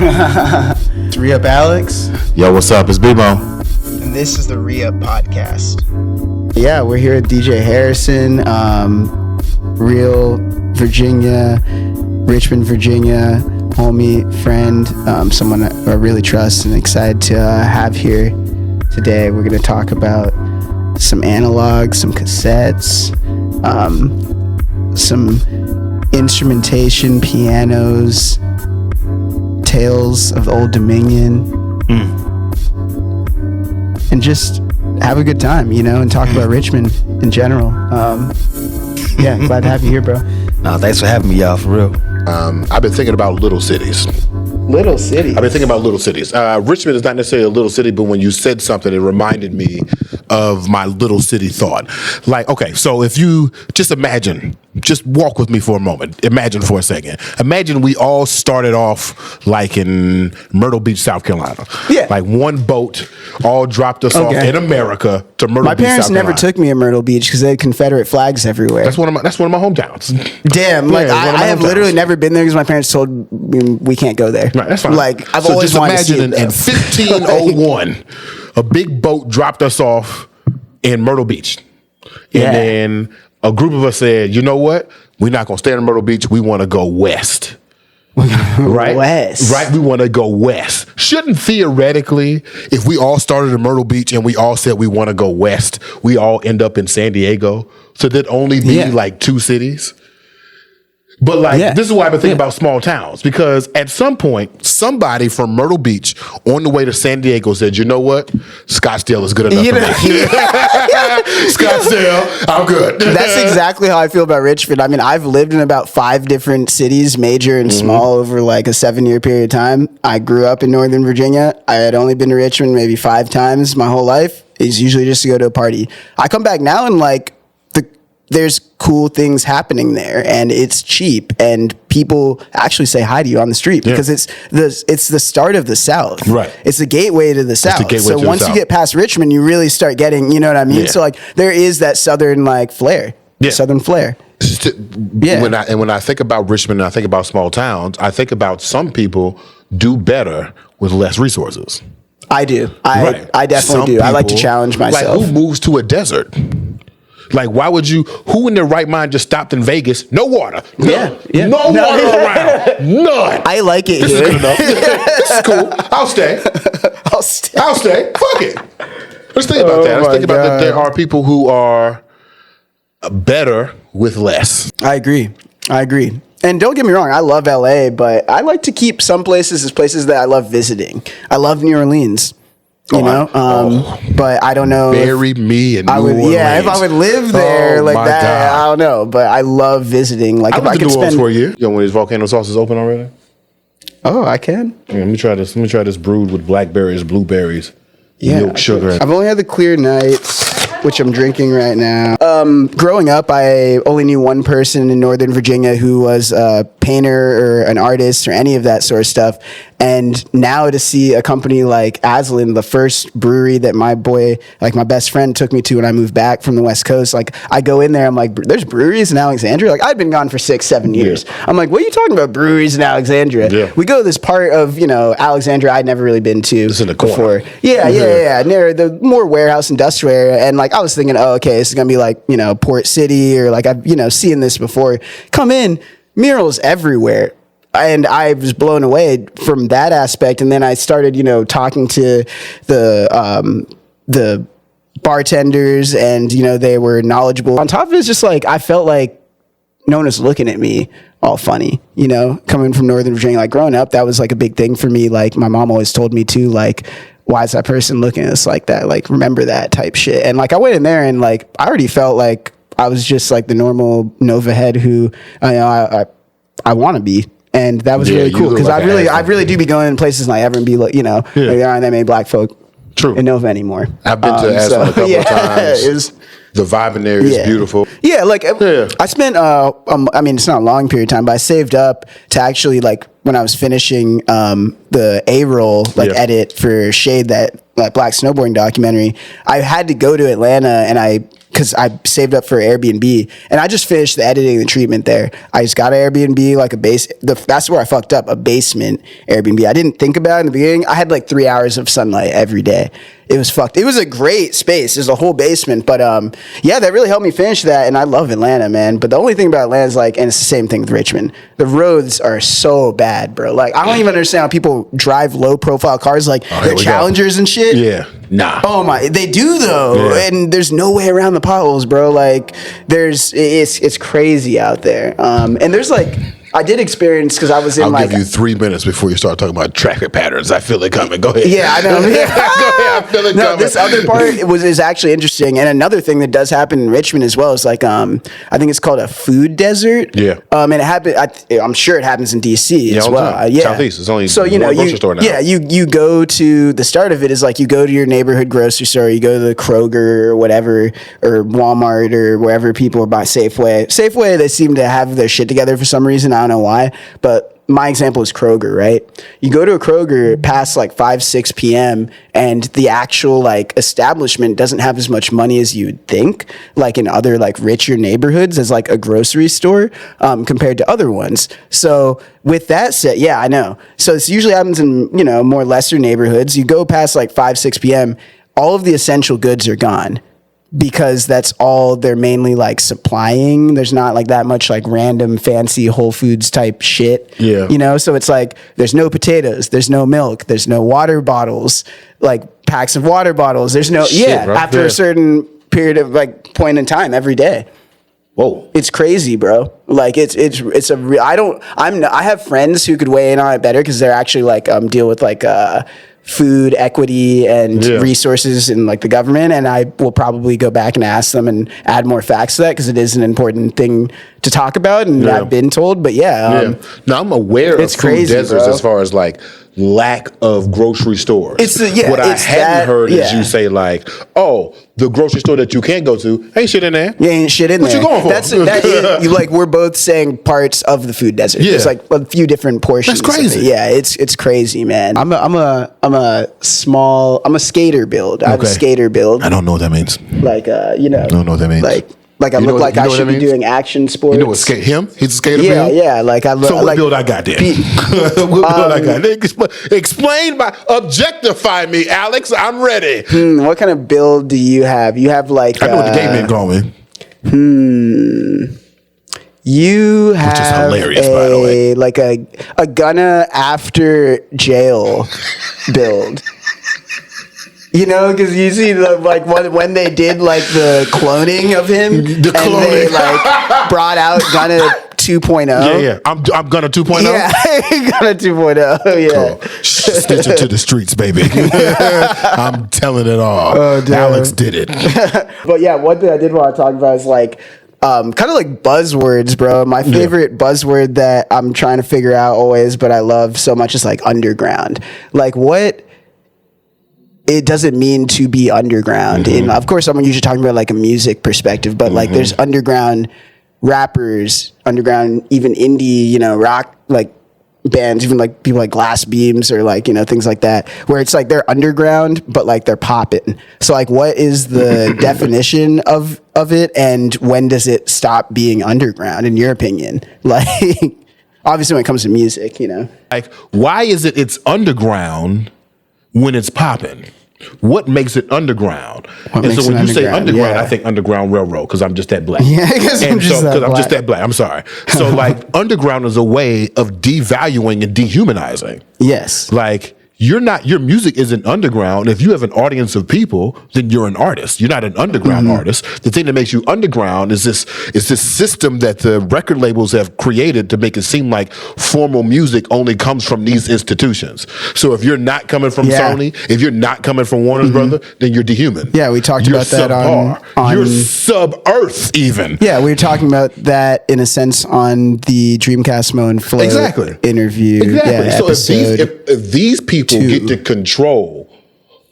It's Re-Up Alex. Yo, what's up? It's B-Mo. And this is the Re-Up Podcast. Yeah, we're here at DJ Harrison, Richmond, Virginia, homie, friend, someone I really trust and excited to have here today. We're going to talk about some analogs, some cassettes, some instrumentation, pianos, tales of Old Dominion, and just have a good time, and talk about Richmond in general. Yeah, glad to have you here, bro. Thanks for having me, y'all, for real. I've been thinking about little cities. Little cities? I've been thinking about little cities. Richmond is not necessarily a little city, but when you said something, it reminded me of my little city thought. Like, okay, so if you just imagine, just walk with me for a moment. Imagine for a second. Imagine we all started off like in Myrtle Beach, South Carolina. Yeah. Like one boat all dropped us off in America to Myrtle Beach, South Carolina. My parents never took me to Myrtle Beach because they had Confederate flags everywhere. That's one of my hometowns. Damn, like I have literally never been there because my parents told me we can't go there. Right, that's fine. Like I've always wanted to see it, in 1501, a big boat dropped us off in Myrtle Beach. And then a group of us said, you know what? We're not going to stay in Myrtle Beach. We want to go west. Right? West. Right? We want to go west. Shouldn't theoretically, if we all started in Myrtle Beach and we all said we want to go west, we all end up in San Diego? So there'd only be like two cities? But this is why I've been thinking about small towns, because at some point, somebody from Myrtle Beach on the way to San Diego said, you know what? Scottsdale is good enough for me. Scottsdale, I'm good. That's exactly how I feel about Richmond. I mean, I've lived in about 5 different cities, major and small, over like a 7-year period of time. I grew up in Northern Virginia. I had only been to Richmond maybe 5 times my whole life. It's usually just to go to a party. I come back now and there's cool things happening there, and it's cheap, and people actually say hi to you on the street because it's the start of the South. Right. It's the gateway to the South. So once you get past Richmond, you really start getting, you know what I mean? Yeah. So there is that Southern flair. Yeah. Southern flair. When I think about Richmond and I think about small towns, I think about some people do better with less resources. I do. I definitely do. I like to challenge myself. Like, who moves to a desert? Like, why would you? Who in their right mind just stopped in Vegas? No water. No water around. None. I like it. This is good enough. This is cool. I'll stay. Fuck it. Let's think about that. Let's think about that. There are people who are better with less. I agree. And don't get me wrong, I love LA, but I like to keep some places as places that I love visiting. I love New Orleans. But I don't know. Bury me in New Orleans. Yeah, if I would live there that, God. I don't know. But I love visiting. Like, if I could spend for a year. You know, when these volcano sauces open already? Oh, I can. Yeah, let me try this. Let me try this brewed with blackberries, blueberries, milk, sugar. I've only had the clear nights, which I'm drinking right now. Growing up, I only knew one person in Northern Virginia who was a painter or an artist or any of that sort of stuff. And now to see a company like Aslan, the first brewery that my best friend took me to when I moved back from the West Coast, like I go in there, I'm like, there's breweries in Alexandria? Like I'd been gone for 6-7 years. Yeah. I'm like, what are you talking about breweries in Alexandria? Yeah. We go to this part of, Alexandria I'd never really been to it's in the corner. before. Yeah. Near the more warehouse industrial area. And I was thinking, oh, okay, this is going to be like, Port City or like I've, seen this before. Come in, murals everywhere. And I was blown away from that aspect. And then I started, talking to the bartenders and, they were knowledgeable. On top of it, it's just I felt like no one was looking at me all funny, coming from Northern Virginia. Like growing up, that was a big thing for me. Like my mom always told me too, why is that person looking at us like that? Like, remember that type shit. And I went in there and I already felt like I was just the normal Nova head who I want to be. And that was really cool because I really do be going in places like ever and be like, there aren't that many black folk in Nova anymore. I've been to Aslan a couple of times. The vibe in there is beautiful. Yeah, I spent, it's not a long period of time, but I saved up to actually, when I was finishing the A-roll edit for Shade, that black snowboarding documentary, I had to go to Atlanta because I saved up for Airbnb, and I just finished the editing and treatment there. I just got an Airbnb, like a base. That's where I fucked up, a basement Airbnb. I didn't think about it in the beginning. I had like 3 hours of sunlight every day. It was fucked. It was a great space. There's a whole basement, but yeah, that really helped me finish that. And I love Atlanta, man. But the only thing about Atlanta is and it's the same thing with Richmond. The roads are so bad, bro. Like, I don't even understand how people drive low profile cars, like the Challengers and shit. Yeah, nah. Oh my, they do though, and there's no way around the potholes, bro. Like, it's crazy out there. And there's I did experience, because I was in I'll give you 3 minutes before you start talking about traffic patterns. I feel it coming. Go ahead. Yeah, I know. Go ahead. I feel it coming. This other part is actually interesting. And another thing that does happen in Richmond as well is I think it's called a food desert. Yeah. And it happened. I'm sure it happens in DC as well. Yeah. Southeast. It's only so, one grocery store now. Yeah, you go to, the start of it is you go to your neighborhood grocery store, you go to the Kroger or whatever, or Walmart or wherever people are buying Safeway. Safeway, they seem to have their shit together for some reason. I don't know why. But my example is Kroger, right? You go to a Kroger past 5, 6 p.m. and the actual establishment doesn't have as much money as you would think, in other richer neighborhoods as a grocery store compared to other ones. So with that said, yeah, I know. So this usually happens in, more lesser neighborhoods. You go past 5, 6 p.m., all of the essential goods are gone, because that's all they're mainly supplying. There's not that much random fancy Whole Foods type shit. Yeah. So it's there's no potatoes, there's no milk, there's no water bottles, packs of water bottels. There's no, after a certain period of point in time every day. Whoa. It's crazy, bro. It's a real, I have friends who could weigh in on it better, because they're actually deal with food equity and resources in the government, and I will probably go back and ask them and add more facts to that, because it is an important thing to talk about, and I've been told. But now I'm aware of food crazy, deserts, bro. as far as lack of grocery stores. What I hadn't heard is you say oh, the grocery store that you can't go to, ain't shit in there. Yeah, ain't shit in what there. What you going for? That is, we're both saying parts of the food desert. Yeah. There's a few different portions. That's crazy. Of it. Yeah, it's crazy, man. I'm a skater build. I have a skater build. I don't know what that means. I don't know what that means. I look like I should be doing action sports. You know what him? He's a skater build? Yeah. I look. So what build I got then? What build I got? Explain objectify me, Alex. I'm ready. What kind of build do you have? You have I know what the gay men call me. You have, which is hilarious, by the way, a Gunna after jail build. Because you see when they did the cloning of him, and they brought out Gunna 2.0. Yeah. I'm Gunna 2.0. Yeah, Gunna 2.0. Yeah. Cool. Stitch it to the streets, baby. I'm telling it all. Alex did it. But yeah, one thing I did want to talk about is kind of buzzwords, bro. My favorite buzzword that I'm trying to figure out always, but I love so much, is underground. What it doesn't mean to be underground. And of course, I'm usually talking about a music perspective, but there's underground rappers, underground even indie, rock bands, even people like Glass Beams or things like that, where it's they're underground but they're popping. So what is the definition of it, and when does it stop being underground in your opinion? Obviously when it comes to music, why is it's underground when it's popping? What makes it underground? And so when you say underground, I think Underground Railroad, because I'm just that black. Yeah, because I'm just that black. I'm sorry. So underground is a way of devaluing and dehumanizing. Yes. Your music isn't underground. If you have an audience of people, then you're an artist. You're not an underground artist. The thing that makes you underground is this system that the record labels have created to make it seem like formal music only comes from these institutions. So if you're not coming from Sony, if you're not coming from Warner's Brother, then you're dehuman. Yeah, we talked about that on you're sub-earth even. Yeah, we were talking about that in a sense on the Dreamcast Mo and Flow interview. Exactly. Yeah, so if these people get to control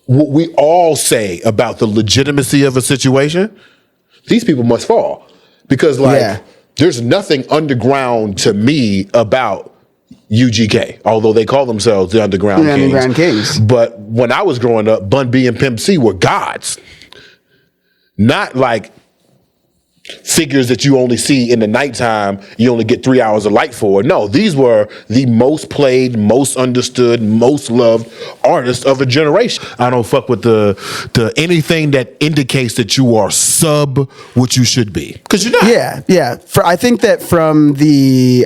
what we all say about the legitimacy of a situation, these people must fall. Because there's nothing underground to me about UGK, although they call themselves the Underground Kings. Underground Kings. But when I was growing up, Bun B and Pimp C were gods. Not like figures that you only see in the nighttime, you only get 3 hours of light for. No, these were the most played, most understood, most loved artists of a generation. I don't fuck with the anything that indicates that you are sub what you should be. Because you're not. Yeah. I think that from the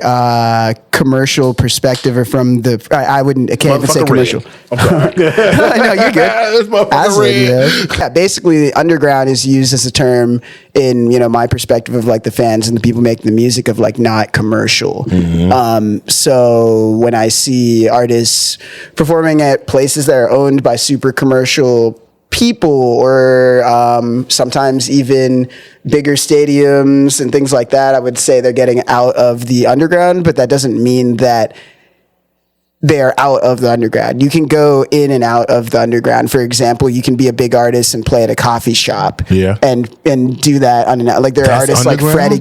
commercial perspective, or from the, I can't even say commercial. I'm sorry. No, you're good. Yeah, basically, the underground is used as a term in, my perspective of like the fans and the people making the music of like not commercial. Mm-hmm. So when I see artists performing at places that are owned by super commercial people, or sometimes even bigger stadiums and things like that, I would say they're getting out of the underground, but that doesn't mean that they're out of the underground. You can go in and out of the underground. For example, you can be a big artist and play at a coffee shop, and do that on like there are artists like Fred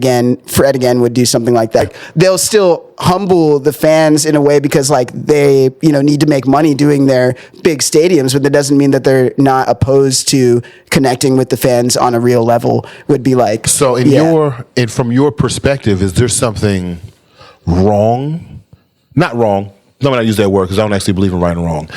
again would do something like that. They'll still humble the fans in a way because like they need to make money doing their big stadiums, but that doesn't mean that they're not opposed to connecting with the fans on a real level. Would be like, so from your perspective, is there something wrong? Not wrong. I'm not use that word because I don't actually believe in right and wrong.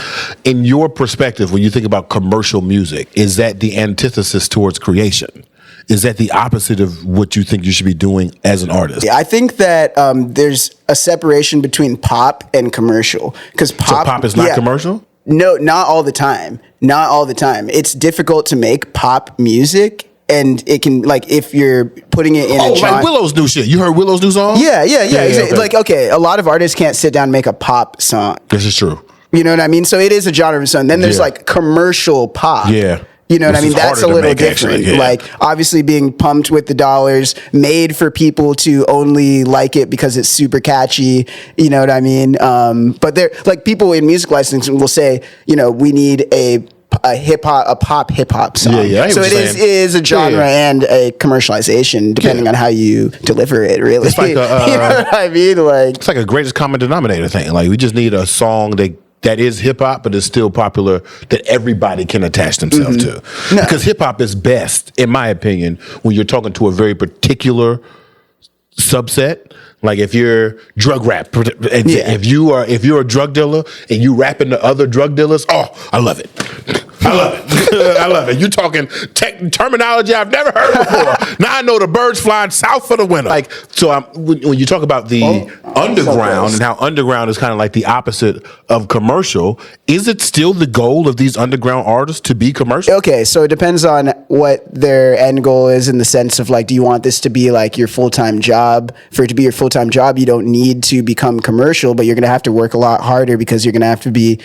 In your perspective, when you think about commercial music, is that the antithesis towards creation? Is that the opposite of what you think you should be doing as an artist? I think that there's a separation between pop and commercial. Because pop is not commercial? No, not all the time. Not all the time. It's difficult to make pop music. And it can, like, if you're putting it in like Willow's new shit. You heard Willow's new song? Yeah. Okay. Like, okay, a lot of artists can't sit down and make a pop song. This is true. You know what I mean? So it is a genre of its own. Then there's like commercial pop. Yeah. You know what I mean? That's a little different. Actually, like, obviously being pumped with the dollars, made for people to only like it because it's super catchy. You know what I mean? But they're like, people in music licensing will say, we need a pop hip hop song. So it is a genre and a commercialization depending on how you deliver it. Really, it's like you know what I mean? Like, it's like a greatest common denominator thing. Like, we just need a song that is hip hop, but is still popular, that everybody can attach themselves to. No. Because hip hop is best, in my opinion, when you're talking to a very particular subset. Like if you're drug rap, if you're a drug dealer and you rapping to other drug dealers, I love it. I love it. You talking terminology I've never heard before. Now I know the birds flying south for the winter. Like, so when you talk about the underground and how underground is kind of like the opposite of commercial, is it still the goal of these underground artists to be commercial? Okay, so it depends on what their end goal is, in the sense of like, do you want this to be like your full-time job? For it to be your full-time job, you don't need to become commercial, but you're going to have to work a lot harder because you're going to have to be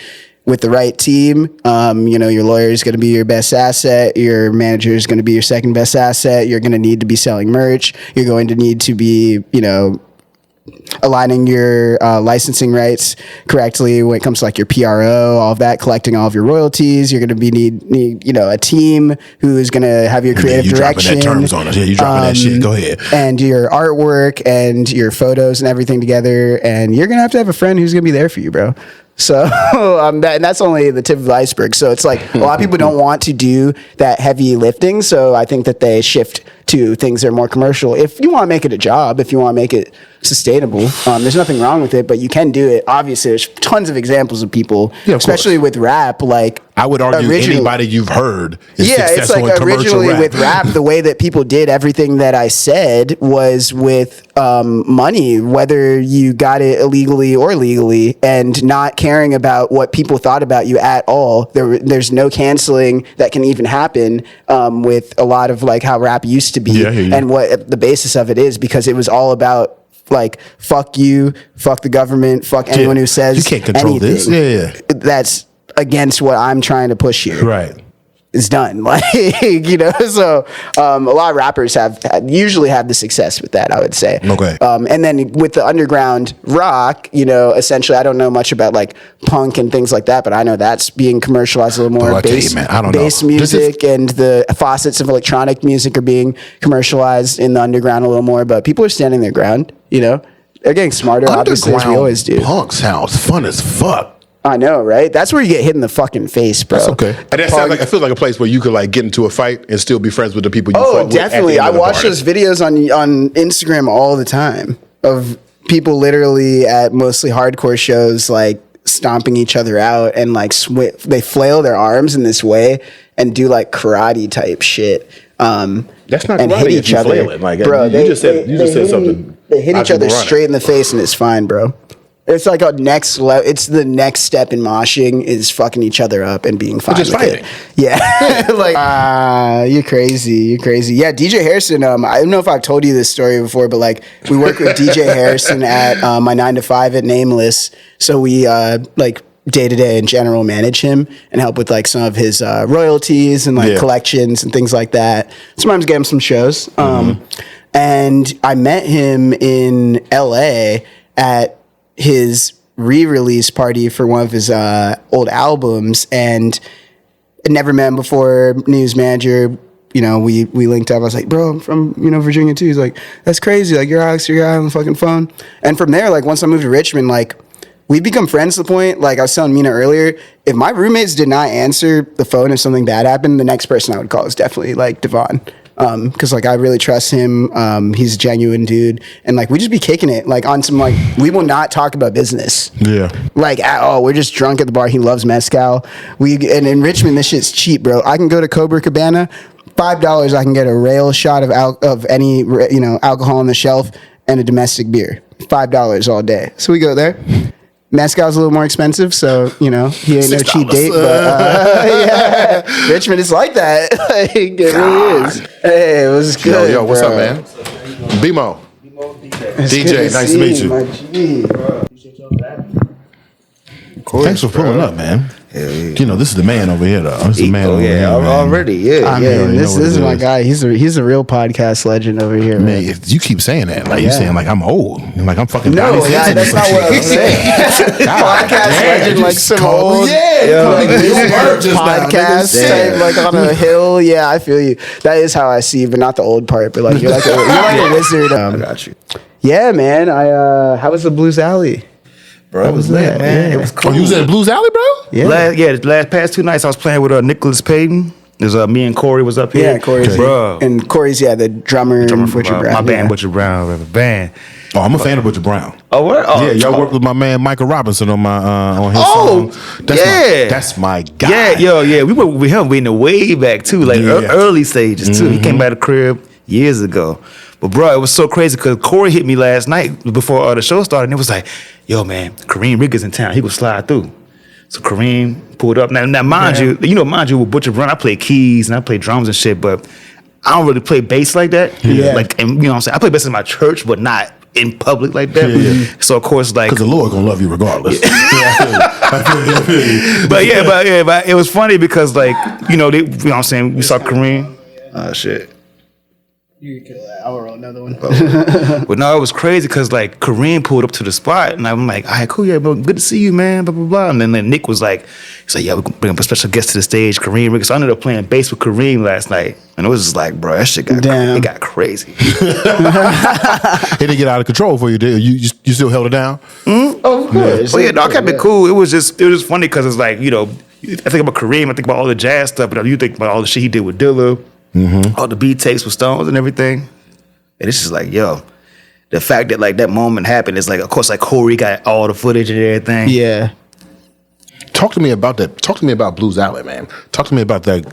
with the right team. Your lawyer is going to be your best asset. Your manager is going to be your second best asset. You're going to need to be selling merch. You're going to need to be, aligning your licensing rights correctly when it comes to like your PRO, all of that, collecting all of your royalties. You're going to need a team who is going to have your creative direction. Dropping that terms on us. Yeah, you dropping that shit. Go ahead. And your artwork and your photos and everything together. And you're going to have a friend who's going to be there for you, bro. So and that's only the tip of the iceberg. So it's like a lot of people don't want to do that heavy lifting. So I think that they shift to things that are more commercial. If you want to make it a job, if you want to make it sustainable, there's nothing wrong with it, but you can do it. Obviously, there's tons of examples of people, especially with rap. Like, I would argue anybody you've heard is successful in commercial originally rap. With rap, the way that people did everything that I said was with money, whether you got it illegally or legally, and not caring about what people thought about you at all. There's no canceling that can even happen with a lot of like how rap used to be, and what the basis of it is, because it was all about like, fuck you, fuck the government, fuck anyone who says you can't control anything. this. That's against what I'm trying to push here. Right. It's done. Like, so a lot of rappers usually have the success with that, I would say. Okay. And then with the underground rock, essentially, I don't know much about like punk and things like that, but I know that's being commercialized a little more. Bass music and the facets of electronic music are being commercialized in the underground a little more, but people are standing their ground, They're getting smarter, obviously, as we always do. Punk sounds fun as fuck. I know, right? That's where you get hit in the fucking face, bro. That's okay. And that sounds like, it feels like a place where you could like get into a fight and still be friends with the people you fought with. Oh, definitely. I watch those videos on Instagram all the time of people literally at mostly hardcore shows like stomping each other out and like they flail their arms in this way and do like karate type shit. That's not and karate hit each other. Flailing. Like, bro, you just said something. They hit each other straight in the face and it's fine, bro. It's like a next level. It's the next step in moshing is fucking each other up and being fine. Just fighting. Yeah. Like, you're crazy. You're crazy. Yeah. DJ Harrison. I don't know if I've told you this story before, but like we work with DJ Harrison at my 9 to 5 at Nameless. So we like day to day in general manage him and help with like some of his royalties and like collections and things like that. Sometimes get him some shows. And I met him in LA at his re-release party for one of his old albums, and I never met him before. News manager, we linked up. I was like, bro, I'm from Virginia too. He's like, that's crazy. Like, you're Alex, you're on the fucking phone. And from there, like once I moved to Richmond, like we become friends to the point. Like I was telling Mina earlier, if my roommates did not answer the phone if something bad happened, the next person I would call is definitely like Devon. Cause like I really trust him. He's a genuine dude, and like we just be kicking it like on some like we will not talk about business. Yeah, like at all. We're just drunk at the bar. He loves mezcal. And in Richmond, this shit's cheap, bro. I can go to Cobra Cabana, $5. I can get a rail shot of any alcohol on the shelf and a domestic beer. $5 all day. So we go there. Mezcal's a little more expensive, so, he ain't no cheap date, but, yeah, Richmond is like that. Like, it really is. Hey, it was good, Yo, what's up, man? B-Mo. DJ, nice to meet you. Thanks for pulling up, man. Yeah. This is the man over here, though. This is the man over here, already, yeah. This is my guy. He's a real podcast legend over here, man. You keep saying that. Like, you're saying, like, I'm old. Like, I'm fucking No, that's not what I'm saying. Podcast legend, like some old... podcast, like, on a hill. Yeah, I feel you. That is how I see you, but not the old part. But, like, you're like a wizard. I got you. Yeah, man. How was the Blues Alley? Bro, it was lit, man. It was cool. Oh, you was at Blues Alley, bro? Yeah. The last past 2 nights I was playing with Nicholas Payton. There's me and Corey was up here. Yeah, Corey's bro. And Corey's the drummer from Butcher Brown. My band, Butcher Brown, band. Oh, I'm a fan of Butcher Brown. Oh, what? Oh, yeah, y'all worked with my man Michael Robinson on my on his song. That's my guy. We worked with him in the way back too, like early stages too. He came by the crib years ago. But bro, it was so crazy because Corey hit me last night before the show started, and it was like, "Yo, man, Kareem Riggers in town. He would slide through." So Kareem pulled up. Now, mind you, with Butcher Brown, I play keys and I play drums and shit, but I don't really play bass like that. Yeah. Like, and what I'm saying, I play bass in my church, but not in public like that. Yeah. So of course, like, because the Lord gonna love you regardless. But it was funny because like, what I'm saying, we saw Kareem. Shit. You could kill that. I'll roll another one. But no, it was crazy because like Kareem pulled up to the spot and I'm like, all right, cool, yeah, bro, good to see you, man, blah, blah, blah. And then Nick was like, he's like, yeah, we're going to bring up a special guest to the stage, Kareem Riggers. So I ended up playing bass with Kareem last night. And it was just like, bro, that shit got crazy. It didn't get out of control for you, did you? You still held it down? Oh, of course. Yeah. I kept it cool. It was just funny because it's like, I think about Kareem, I think about all the jazz stuff, but you think about all the shit he did with Dilla. All the beat tapes with Stones and everything. And it's just like, yo, the fact that like that moment happened is like, of course, like Corey got all the footage and everything. Yeah. Talk to me about that. Talk to me about Blues Alley, man. Talk to me about that.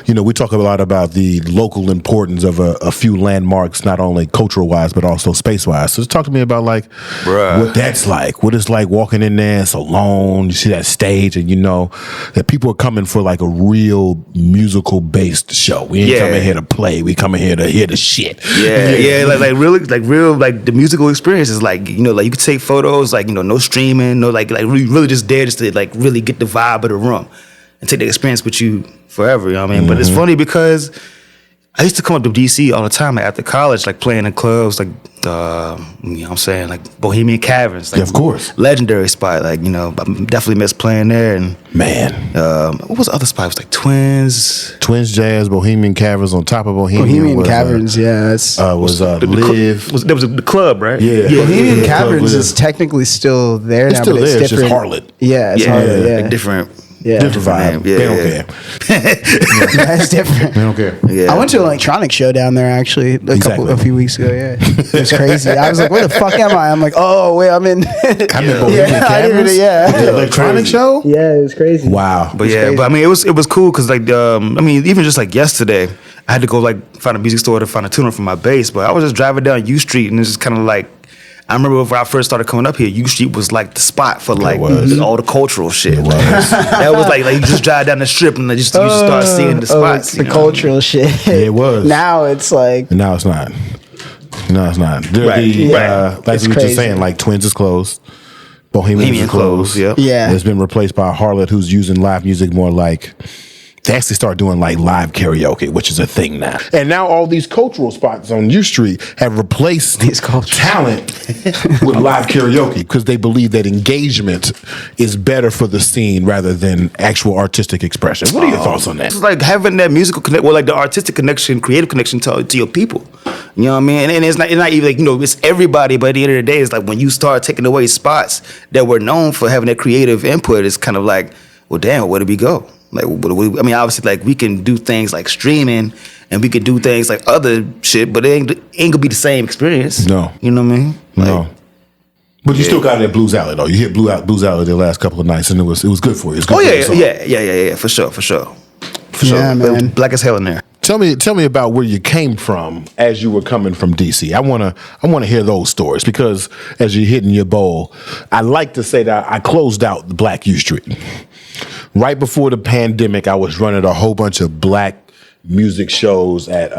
We talk a lot about the local importance of a few landmarks, not only cultural wise, but also space wise. So just talk to me about like what that's like. What it's like walking in there, it's alone. You see that stage, and that people are coming for like a real musical based show. We ain't coming here to play. We coming here to hear the shit. Like the musical experience is like like you could take photos, like no streaming, no like really just there just to like really get the vibe of the room and take the experience with you forever, But it's funny because I used to come up to DC all the time, like, after college, like playing in clubs, like you know what I'm saying, like Bohemian Caverns. Like, Yeah, of course. Legendary spot. Like, you know, I definitely miss playing there. And Man. what was the other spot? It was like Twins Jazz, Bohemian Caverns. On top of Bohemian was, Caverns, That's was Live. There was the club, right? Yeah. Bohemian Yeah. Caverns is technically still there now, still but it's there, it's just different. Harlot. Yeah, it's Harlot. Yeah, Like different. Yeah. Different vibe. Yeah, They don't yeah. care. That's different. They don't care. Yeah. I went to an electronic show down there actually a few weeks ago. Yeah, it was crazy. I was like, "Where the fuck am I?" I'm like, "Oh wait, I'm in." I'm in Bohemian Yeah, I didn't Caverns. even- yeah. The electronic show. Yeah, it was crazy. Wow. But yeah, but I mean, it was cool because like I mean, even just like yesterday, I had to go like find a music store to find a tuner for my bass. But I was just driving down U Street and it's just kind of like, I remember when I first started coming up here, U Street was like the spot for like all the cultural shit. It was. That was like you just drive down the strip and you just start seeing the spots. the you know? cultural shit. It was. Now it's like No, it's not. No, it's not. Right. Like It's we were crazy. just saying, like Twins is closed. Bohemian is closed. Yeah. Yeah. It's been replaced by Harlot, who's using live music more like. They actually start doing like live karaoke, which is a thing now. And now all these cultural spots on U Street have replaced These cultural- talent with live karaoke because they believe that engagement is better for the scene rather than actual artistic expression. What are your thoughts on that? It's like having that musical connect, well, like the artistic connection, creative connection to your people. You know what I mean? And it's not even like, you know, it's everybody, but at the end of the day, it's like when you start taking away spots that were known for having that creative input, it's kind of like, well, damn, where did we go? Like, I mean, obviously, like we can do things like streaming, and we can do things like other shit, but it ain't gonna be the same experience. No. You know what I mean? Like, No. But you still got that Blues Alley though. You hit Blues Alley the last couple of nights, and it was good for you. It was good Oh for yeah, your soul. yeah, for sure. For sure. Yeah, But it was man. black as hell in there. Tell me about where you came from as you were coming from DC. I wanna hear those stories because as you're hitting your bowl, I like to say that I closed out the Black U Street. Right before the pandemic, I was running a whole bunch of black music shows at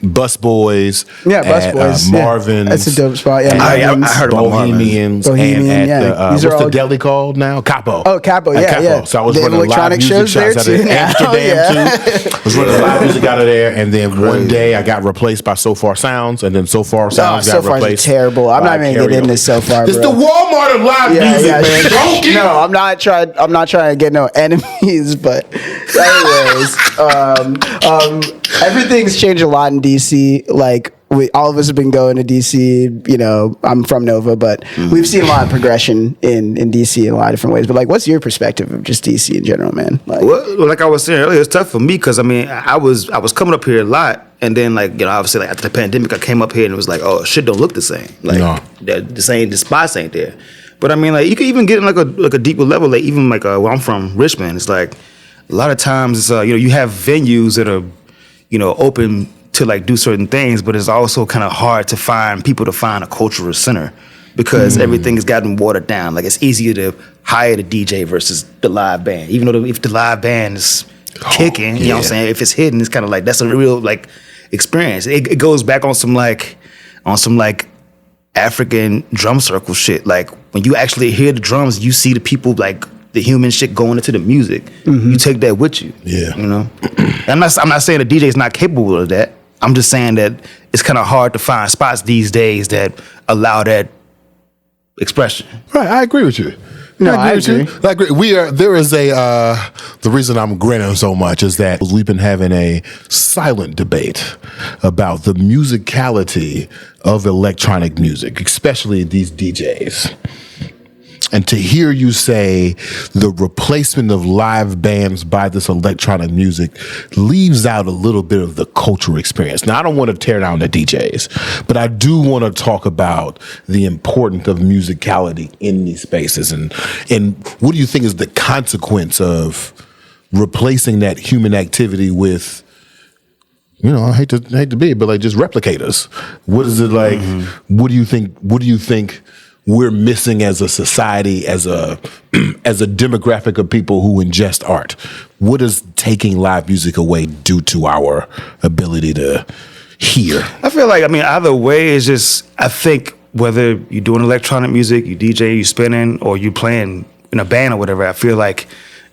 Bus Boys. Yeah, Bus at, Boys, yeah. Marvin's. That's a dope spot, yeah. and Marvin's. I heard about Bohemians. Bohemian, and at yeah. the, These are what's the all- deli called now? Capo. Oh, Capo, At yeah, Capo. yeah. So I was They have running live electronic music shows there shots out of too now. Amsterdam Yeah. too. I was running live music out of there, and then one day I got replaced by So Far Sounds, and then So Far Sounds So got Far's replaced. terrible. I'm by not even gonna get karaoke. into So Far, It's bro. the Walmart of live music, man. Don't get No, I'm not trying to get no enemies, but anyways, everything's changed a lot in DC. Like all of us have been going to DC. You know, I'm from Nova, but we've seen a lot of progression in DC in a lot of different ways. But like, what's your perspective of just DC in general, man? Like, Well, like I was saying earlier, it's tough for me because I mean, I was coming up here a lot, and then like, you know, obviously like after the pandemic, I came up here and it was like, oh, shit don't look the same. Like No. the spots ain't there. But I mean, like you can even get in like a deeper level. Like even like where I'm from, Richmond, it's like a lot of times it's, you know, you have venues that are, you know, open to like do certain things, but it's also kind of hard to find people to find a cultural center because everything has gotten watered down. Like it's easier to hire the DJ versus the live band, even though if the live band is kicking, you know what I'm yeah. saying? If it's hidden, it's kind of like that's a real like experience. It goes back on some African drum circle shit. Like when you actually hear the drums, you see the people like the human shit going into the music. You take that with you. Yeah. You know? I'm not saying the DJ is not capable of that. I'm just saying that it's kind of hard to find spots these days that allow that expression. Right, I agree with you. No, I with you. I agree. There is the reason I'm grinning so much is that we've been having a silent debate about the musicality of electronic music, especially these DJs. And to hear you say the replacement of live bands by this electronic music leaves out a little bit of the cultural experience. Now, I don't want to tear down the DJs, but I do want to talk about the importance of musicality in these spaces. And what do you think is the consequence of replacing that human activity with, you know, I hate to be, but like just replicators? What is it like? What do you think we're missing as a society, as a demographic of people who ingest art? What does taking live music away do to our ability to hear? I feel like, I mean, either way is just, I think whether you're doing electronic music, you DJ, you spinning, or you playing in a band or whatever, I feel like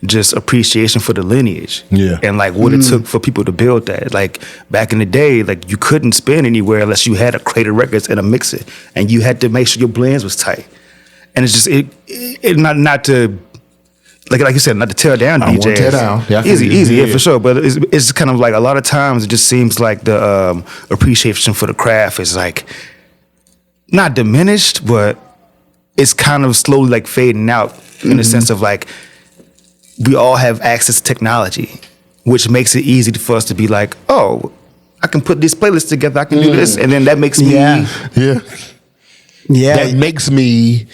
just appreciation for the lineage. Yeah. And like what it took for people to build that. Like back in the day, like you couldn't spin anywhere unless you had a crate of records and a mixer. And you had to make sure your blends was tight. And it's just it not to like you said, not to tear down DJs. Won't tear down. Yeah, easy, yeah, for sure. But it's kind of like a lot of times it just seems like the appreciation for the craft is like not diminished, but it's kind of slowly like fading out in the sense of like we all have access to technology, which makes it easy for us to be like, oh, I can put these playlists together, I can do this, and then that makes me that makes me.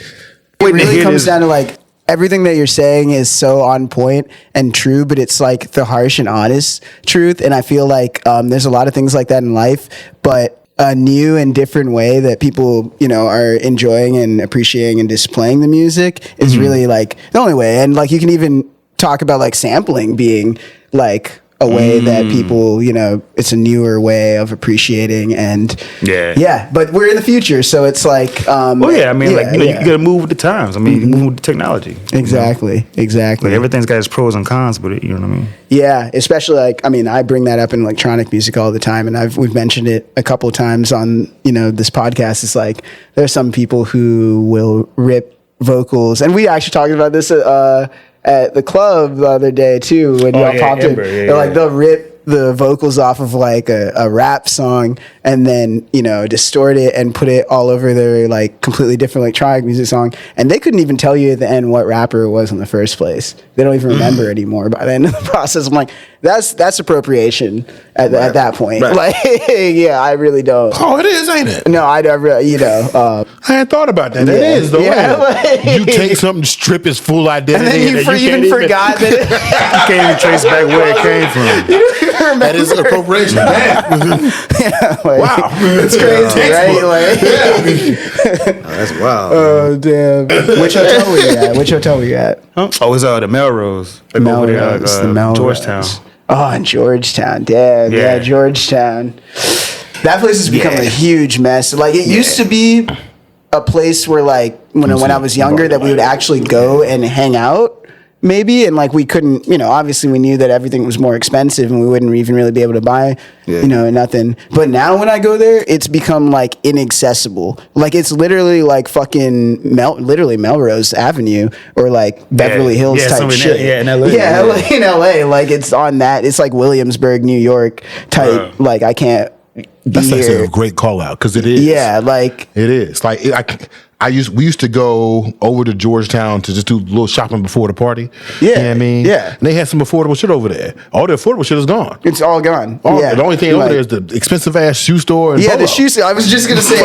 It really comes down to like everything that you're saying is so on point and true, but it's like the harsh and honest truth. And I feel like there's a lot of things like that in life, but a new and different way that people, you know, are enjoying and appreciating and displaying the music is really like the only way. And like you can even talk about like sampling being like a way that people, you know, it's a newer way of appreciating and but we're in the future, so it's like I mean you gotta move with the times. I mean you move with the technology. Exactly. Like everything's got its pros and cons, but you know what I mean? Yeah, especially like, I mean, I bring that up in electronic music all the time, and we've mentioned it a couple of times on, you know, this podcast. It's like there's some people who will rip vocals, and we actually talked about this at the club the other day too, when y'all popped in. They'll rip the vocals off of like a rap song and then, you know, distort it and put it all over their like completely different electronic music song. And they couldn't even tell you at the end what rapper it was in the first place. They don't even remember anymore by the end of the process. I'm like, that's appropriation at that point. Right. Like, yeah, I really don't. Oh, it is, ain't it? No, I never, you know. I hadn't thought about that. It is, though. Yeah, you take something, strip its full identity. And then you even forgot that you can't even trace back where it came from. That is appropriation. Wow. It's crazy, right? Like, that's wild. Oh, damn. Which hotel were you at? Huh? Oh, it was the Melrose. The Melrose. Georgetown. Oh, in Georgetown. Damn. Yeah, Georgetown. That place has become a huge mess. Like, it used to be a place where, like, when I was younger, that we would actually go and hang out. Maybe, and like we couldn't, you know, obviously we knew that everything was more expensive and we wouldn't even really be able to buy, you know, nothing. But now when I go there, it's become like inaccessible. Like it's literally like fucking literally Melrose Avenue or like Beverly Hills type shit. In LA. In LA. Like it's on that. It's like Williamsburg, New York type. Like I can't be That's here. a great call out because it is. Yeah, like it is. Like we used to go over to Georgetown to just do a little shopping before the party. Yeah. You know what I mean? Yeah. And they had some affordable shit over there. All the affordable shit is gone. It's all gone. The only thing over there is the expensive ass shoe store. And the shoe store. I was just gonna say,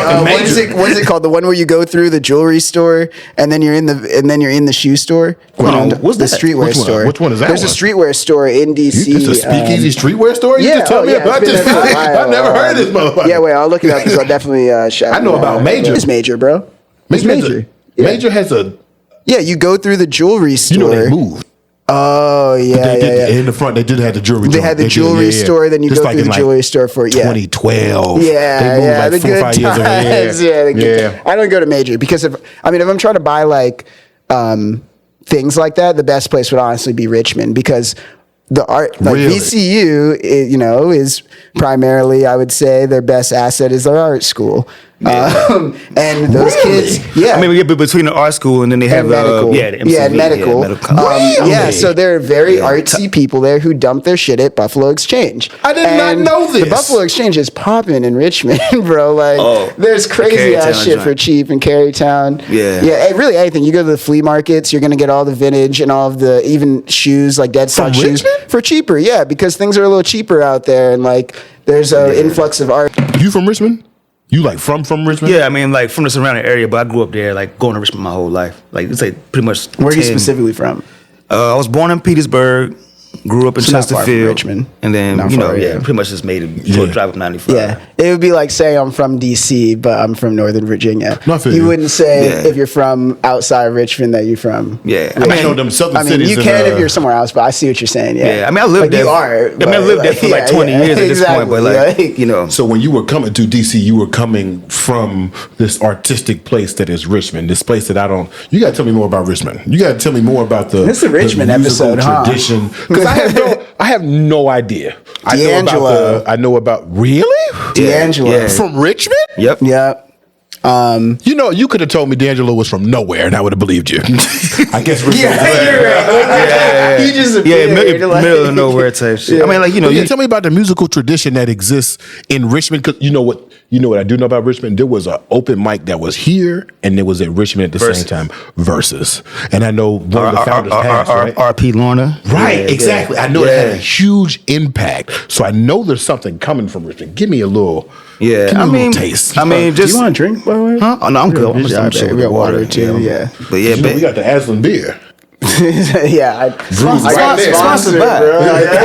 what is it called? The one where you go through the jewelry store and then you're in the shoe store. What's the streetwear store? Which one is that? There's a streetwear store in DC. It's a speakeasy streetwear store. You just tell me about this. I've never heard of this motherfucker. Yeah, wait, I'll look it up because I'll definitely. I know about Major. It's Major, bro. It's Major. Major has a. Yeah, you go through the jewelry store. You know they moved. Oh yeah, In the front, they did have the jewelry. They had the jewelry store. Then you go through the jewelry store for 2012. Yeah, they moved the good times. Yeah, I don't go to Major because if I'm trying to buy like things like that, the best place would honestly be Richmond because the art, like VCU, is primarily, I would say, their best asset is their art school. And those kids, I mean, we get between the art school and then they have medical. the MCV, medical. medical. So they're very artsy people there who dump their shit at Buffalo Exchange. I did not know this. The Buffalo Exchange is popping in Richmond, bro. Like, there's crazy ass shit for cheap in Carytown. Yeah, really anything. You go to the flea markets, you're gonna get all the vintage and all of the even shoes, like dead stock shoes for cheaper. Yeah, because things are a little cheaper out there, and like there's an influx of art. You from Richmond? You like from Richmond? Yeah, I mean, like from the surrounding area, but I grew up there, like going to Richmond my whole life. Like it's like pretty much. Where are you specifically from? I was born in Petersburg, grew up in So not far from Chesterfield, Richmond. and then Not far, yeah. pretty much just made a short drive up 95. Yeah, it would be like saying I'm from DC, but I'm from Northern Virginia. No, I feel you you. wouldn't say Yeah. if you're from outside Richmond that you're from. Yeah. I know them southern I mean, cities. you can if you're somewhere else, but I see what you're saying. Yeah, Yeah, I mean, I lived like there. You are. I mean, I lived there for like 20 years at this point, but like, you know. So when you were coming to DC, you were coming from this artistic place that is Richmond, this place that I don't. You got to tell me more about Richmond. You got to tell me more about the. This is a Richmond the musical episode, huh? tradition. Because I have no idea. D'Angelo. I know about really D'Angelo. Yeah. from Richmond. Yep. Yeah. You know, you could have told me D'Angelo was from nowhere, and I would have believed you. I guess. Richmond. You're right. He just appeared, Middle of nowhere type shit. I mean, like, you know, Yeah, tell me about the musical tradition that exists in Richmond. Because you know what I do know about Richmond. There was an open mic that was here, and there was at Richmond at the Versus. same time. Versus, and I know one of the founders passed, right? R.P. Lorna. Right, Yeah, exactly. yeah. I know it had a Yeah. huge impact. So I know there's something coming from Richmond. Give me a little. Yeah, give me I a little mean, taste. I mean, Do just you want a drink, by the way? huh? Oh no, I'm good. Yeah, I'm sure we got water too. Yeah. But yeah, You know, we got the Aslan beer. Yeah, Sponsored sponsored by.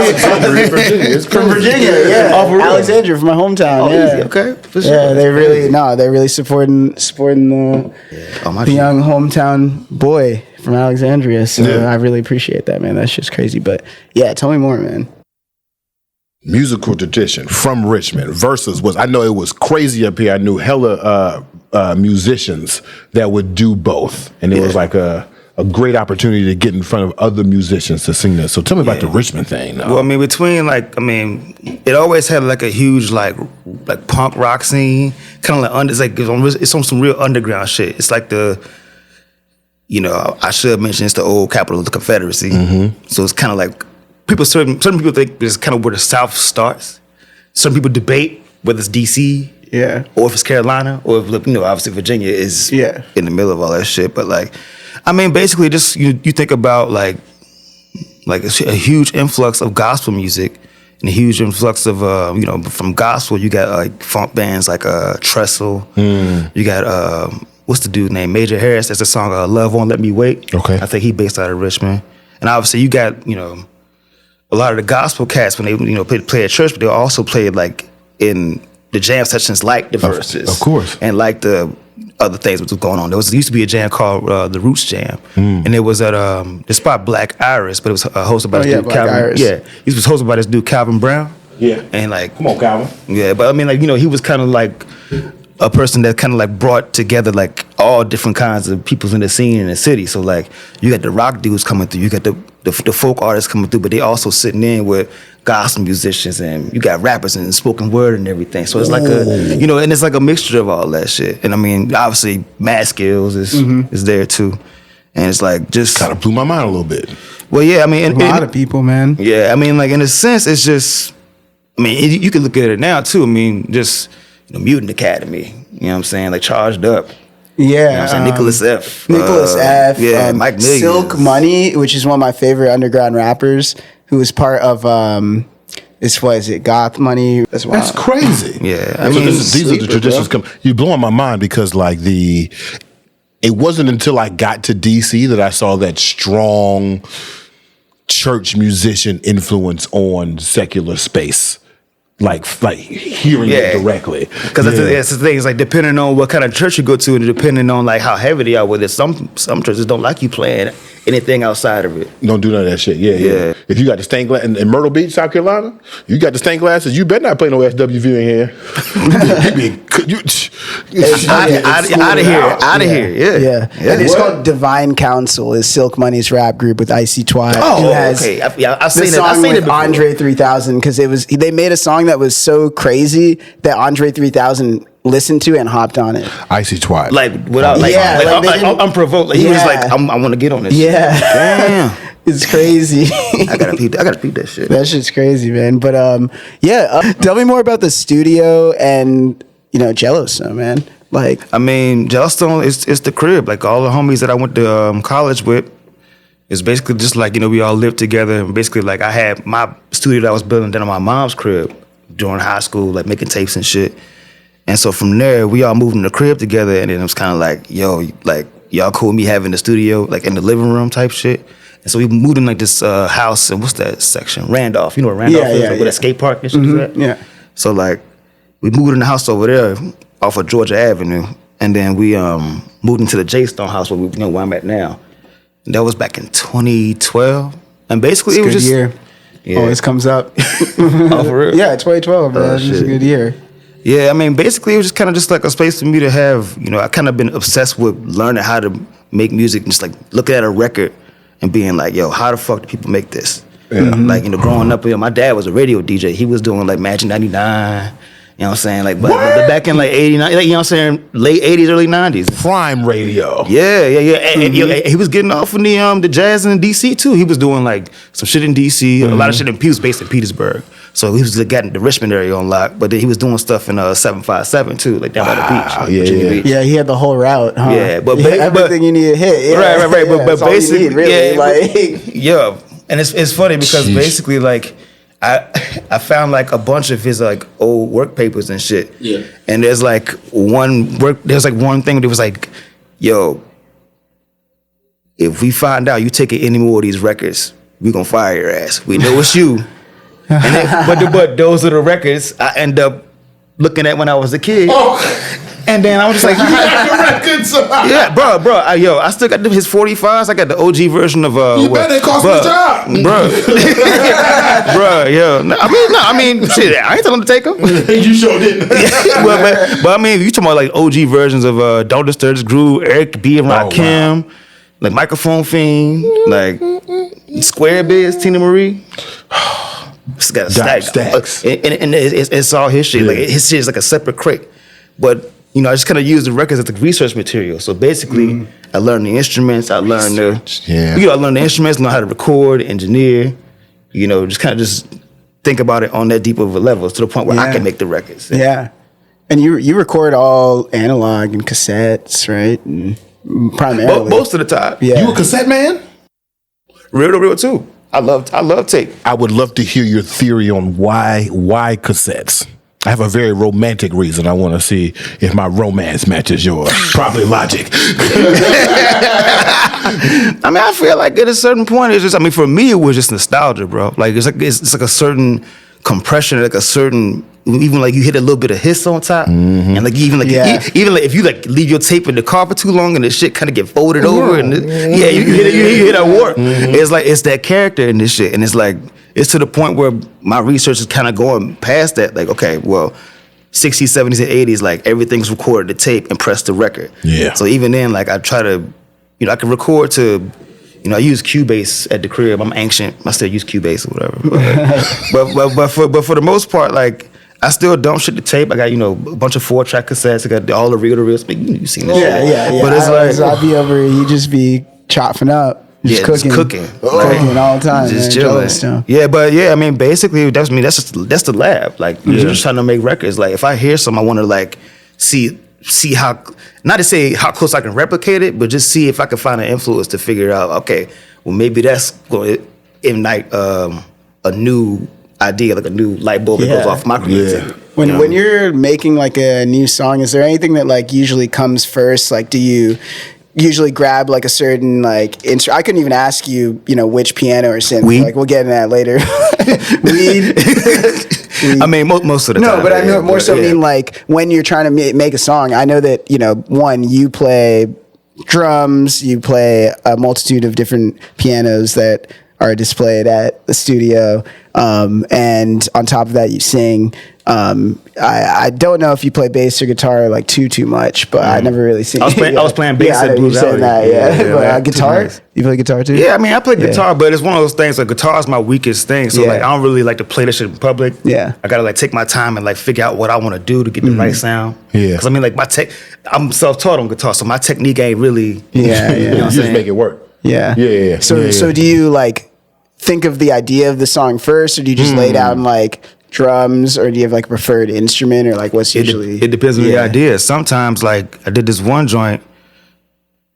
It's From Virginia, yeah. Oh, for real? Alexandria from my hometown. Oh, yeah. easy. Okay, for sure. Yeah, they're really supporting the Oh, my the shit. young hometown boy from Alexandria. So Yeah. I really appreciate that, man. That's just crazy. But yeah, tell me more, man. Musical tradition from Richmond versus was I know it was crazy up here. I knew hella musicians that would do both, and it was like a great opportunity to get in front of other musicians to sing this. So tell me about the Richmond thing. Well, I mean, it always had like a huge like punk rock scene, kind of like it's on some real underground shit. It's like I should mention it's the old capital of the Confederacy. Mm-hmm. So it's kind of like certain people think it's kind of where the South starts. Some people debate whether it's DC, Yeah. or if it's Carolina, or if obviously Virginia is in the middle of all that shit. But like, I mean, basically, just you think about like a huge influx of gospel music and a huge influx of from gospel you got like funk bands like Trestle. You got what's the dude named Major Harris? That's the song "Love Won't Let Me Wait." Okay. I think he based out of Richmond, and obviously you got a lot of the gospel cats when they play at church, but they also played like in the jam sessions like the verses, of course, and like the other things that was going on. There used to be a jam called the Roots Jam, and it was at this spot Black Iris, but it was hosted by this dude Black Calvin. Iris. Yeah, he was hosted by this dude Calvin Brown. Yeah. And like, Come on, Calvin. yeah, but I mean, like, he was kind of like a person that kind of like brought together like all different kinds of people in the scene in the city. So like, you got the rock dudes coming through, you got the folk artists coming through, but they also sitting in with gospel musicians, and you got rappers and spoken word and everything. So it's like and it's like a mixture of all that shit. And I mean, obviously, Mad Skills is there too, and it's like just Kind of blew my mind a little bit. well, yeah, I mean, A lot of people, man. yeah, I mean, like in a sense, it's just, I mean, you can look at it now too. I mean, just Mutant Academy, you know what I'm saying? Like Charged Up. Yeah. You know what I'm saying? Nicholas F. Nicholas F. Yeah, Mike Millions. Silk Money, which is one of my favorite underground rappers, who was part of Goth Money. That's wild. That's crazy. Yeah, I mean, these are the traditions. You're blowing my mind because like it wasn't until I got to DC that I saw that strong church musician influence on secular space. Like hearing it directly. Because that's the thing. It's like depending on what kind of church you go to, and depending on like how heavy they are with it. Some churches don't like you playing anything outside of it. Don't do none of that shit. Yeah. If you got the stained glass in Myrtle Beach, South Carolina, you got the stained glasses. You better not play no SWV in here. Out of here. Yeah. And it's called Divine Council. Is Silk Money's rap group with Icy Twat. Oh, who has okay. I've the seen it. song I've seen with it before. Andre 3000 because they made a song that was so crazy that Andre 3000 listened to and hopped on it. Icy Twat. Like without like, Yeah, like, like they like, didn't- unprovoked. Like, he was Yeah. like, I want to get on this. Yeah. Shit. Damn. It's crazy. I gotta peep that shit. That shit's crazy, man. But tell me more about the studio and Yellowstone, man. Like, I mean, Yellowstone is the crib. Like all the homies that I went to college with, it's basically just like we all lived together. And basically, like I had my studio that I was building down on my mom's crib during high school, like making tapes and shit. And so from there, we all moved in the crib together, and then it was kind of like, yo, like y'all cool with me having the studio like in the living room type shit. And so we moved in like this house, and what's that section? Randolph. You know where Randolph is? Like where that skate park and shit is at? Yeah. So like we moved in the house over there off of Georgia Avenue. And then we moved into the J-Stone house where I'm at now. And that was back in 2012. And basically it was just year. Yeah. Always comes up. Oh, for real? Yeah, 2012, man. It was a good year. Yeah, I mean, basically it was just kind of just like a space for me to have, I kind of been obsessed with learning how to make music and just like looking at a record and being like, yo, how the fuck do people make this? Yeah. Like, growing up, my dad was a radio DJ. He was doing like Magic 99. You know what I'm saying? Like, but back in like 89, like, you know what I'm saying? Late 80s, early 90s. Prime radio. Yeah. And he was getting off in the jazz in DC too. He was doing like some shit in DC, a lot of shit he was based in Petersburg. So he was getting the Richmond area on lock, but then he was doing stuff in 757 too, like down by the beach. Virginia Beach. Yeah, he had the whole route, huh? Yeah, but everything you need to hit. Yeah. Right. But basically, really. Yeah. And it's funny because basically like I found like a bunch of his like old work papers and shit. Yeah. And there's like one thing that was like, yo, if we find out you taking any more of these records, we gonna fire your ass. We know it's you. But those are the records I end up looking at when I was a kid. And then I was just like, yeah, bro, I still got his 45s. I got the OG version of You better cost me a job, bro. I mean, shit, I ain't telling him to take them. You sure didn't. but I mean, you talking about like OG versions of Don't Disturb This Groove, Eric B and Rakim, like Microphone Fiend, like Square Biz, Tina Marie. It's got stacks. And it's all his shit. Like his shit is like a separate crate. But I just kind of use the records as like research material. So basically, I learned the instruments. I learned I learned the instruments, learn how to record, engineer. Just kind of just think about it on that deep of a level to the point where I can make the records. Yeah. And you record all analog and cassettes, right? And primarily. Most of the time. Yeah. You a cassette man? Real to real too. I love tape. I would love to hear your theory on why cassettes. I have a very romantic reason. I want to see if my romance matches yours. Probably logic. I mean, I feel like at a certain point, it's just, for me, it was just nostalgia, bro. Like, it's like a certain compression, like a certain, even like you hit a little bit of hiss on top. And like, even like if you like leave your tape in the car for too long and the shit kind of get folded over and you hit a warp. It's like, it's that character in this shit. And it's like, it's to the point where my research is kind of going past that. Like, okay, well, 60s, 70s, and 80s, like everything's recorded to tape and pressed to record. Yeah. So even then, like I try to, I can record to, I use Cubase at the crib. I'm ancient. I still use Cubase or whatever. But for the most part, like I still dump shit to tape. I got, a bunch of 4-track cassettes. I got all the reel-to-reels. You seen this shit. Yeah. But it's I'd be over, you just be chopping up. Just cooking all the time. Just chilling. Yeah, but basically that's the lab. Like you're just trying to make records. Like if I hear something, I want to like see how, not to say how close I can replicate it, but just see if I can find an influence to figure out. Okay, well maybe that's going to ignite a new idea, like a new light bulb that goes off my creativity. When you're making like a new song, is there anything that like usually comes first? Like, do you usually grab like a certain like I couldn't even ask you, which piano or synth. Weed? Like we'll get into that later. Weed. I mean, most of the time. No, but I know more so mean like when you're trying to make a song. I know that one, you play drums, you play a multitude of different pianos that are displayed at the studio, and on top of that, you sing. I don't know if you play bass or guitar like too much, but I never really seen. I was playing bass at Blues Alley. But guitar, you play guitar too? Yeah, I play guitar, but it's one of those things. Like guitar is my weakest thing, so like I don't really like to play this shit in public. Yeah, I gotta like take my time and like figure out what I want to do to get the right sound. Yeah, because like I'm self-taught on guitar, so my technique ain't really. You just make it work. Yeah. So do you like think of the idea of the song first, or do you just lay down like drums, or do you have like a preferred instrument, or like what's usually? It depends on the idea. Sometimes like I did this one joint.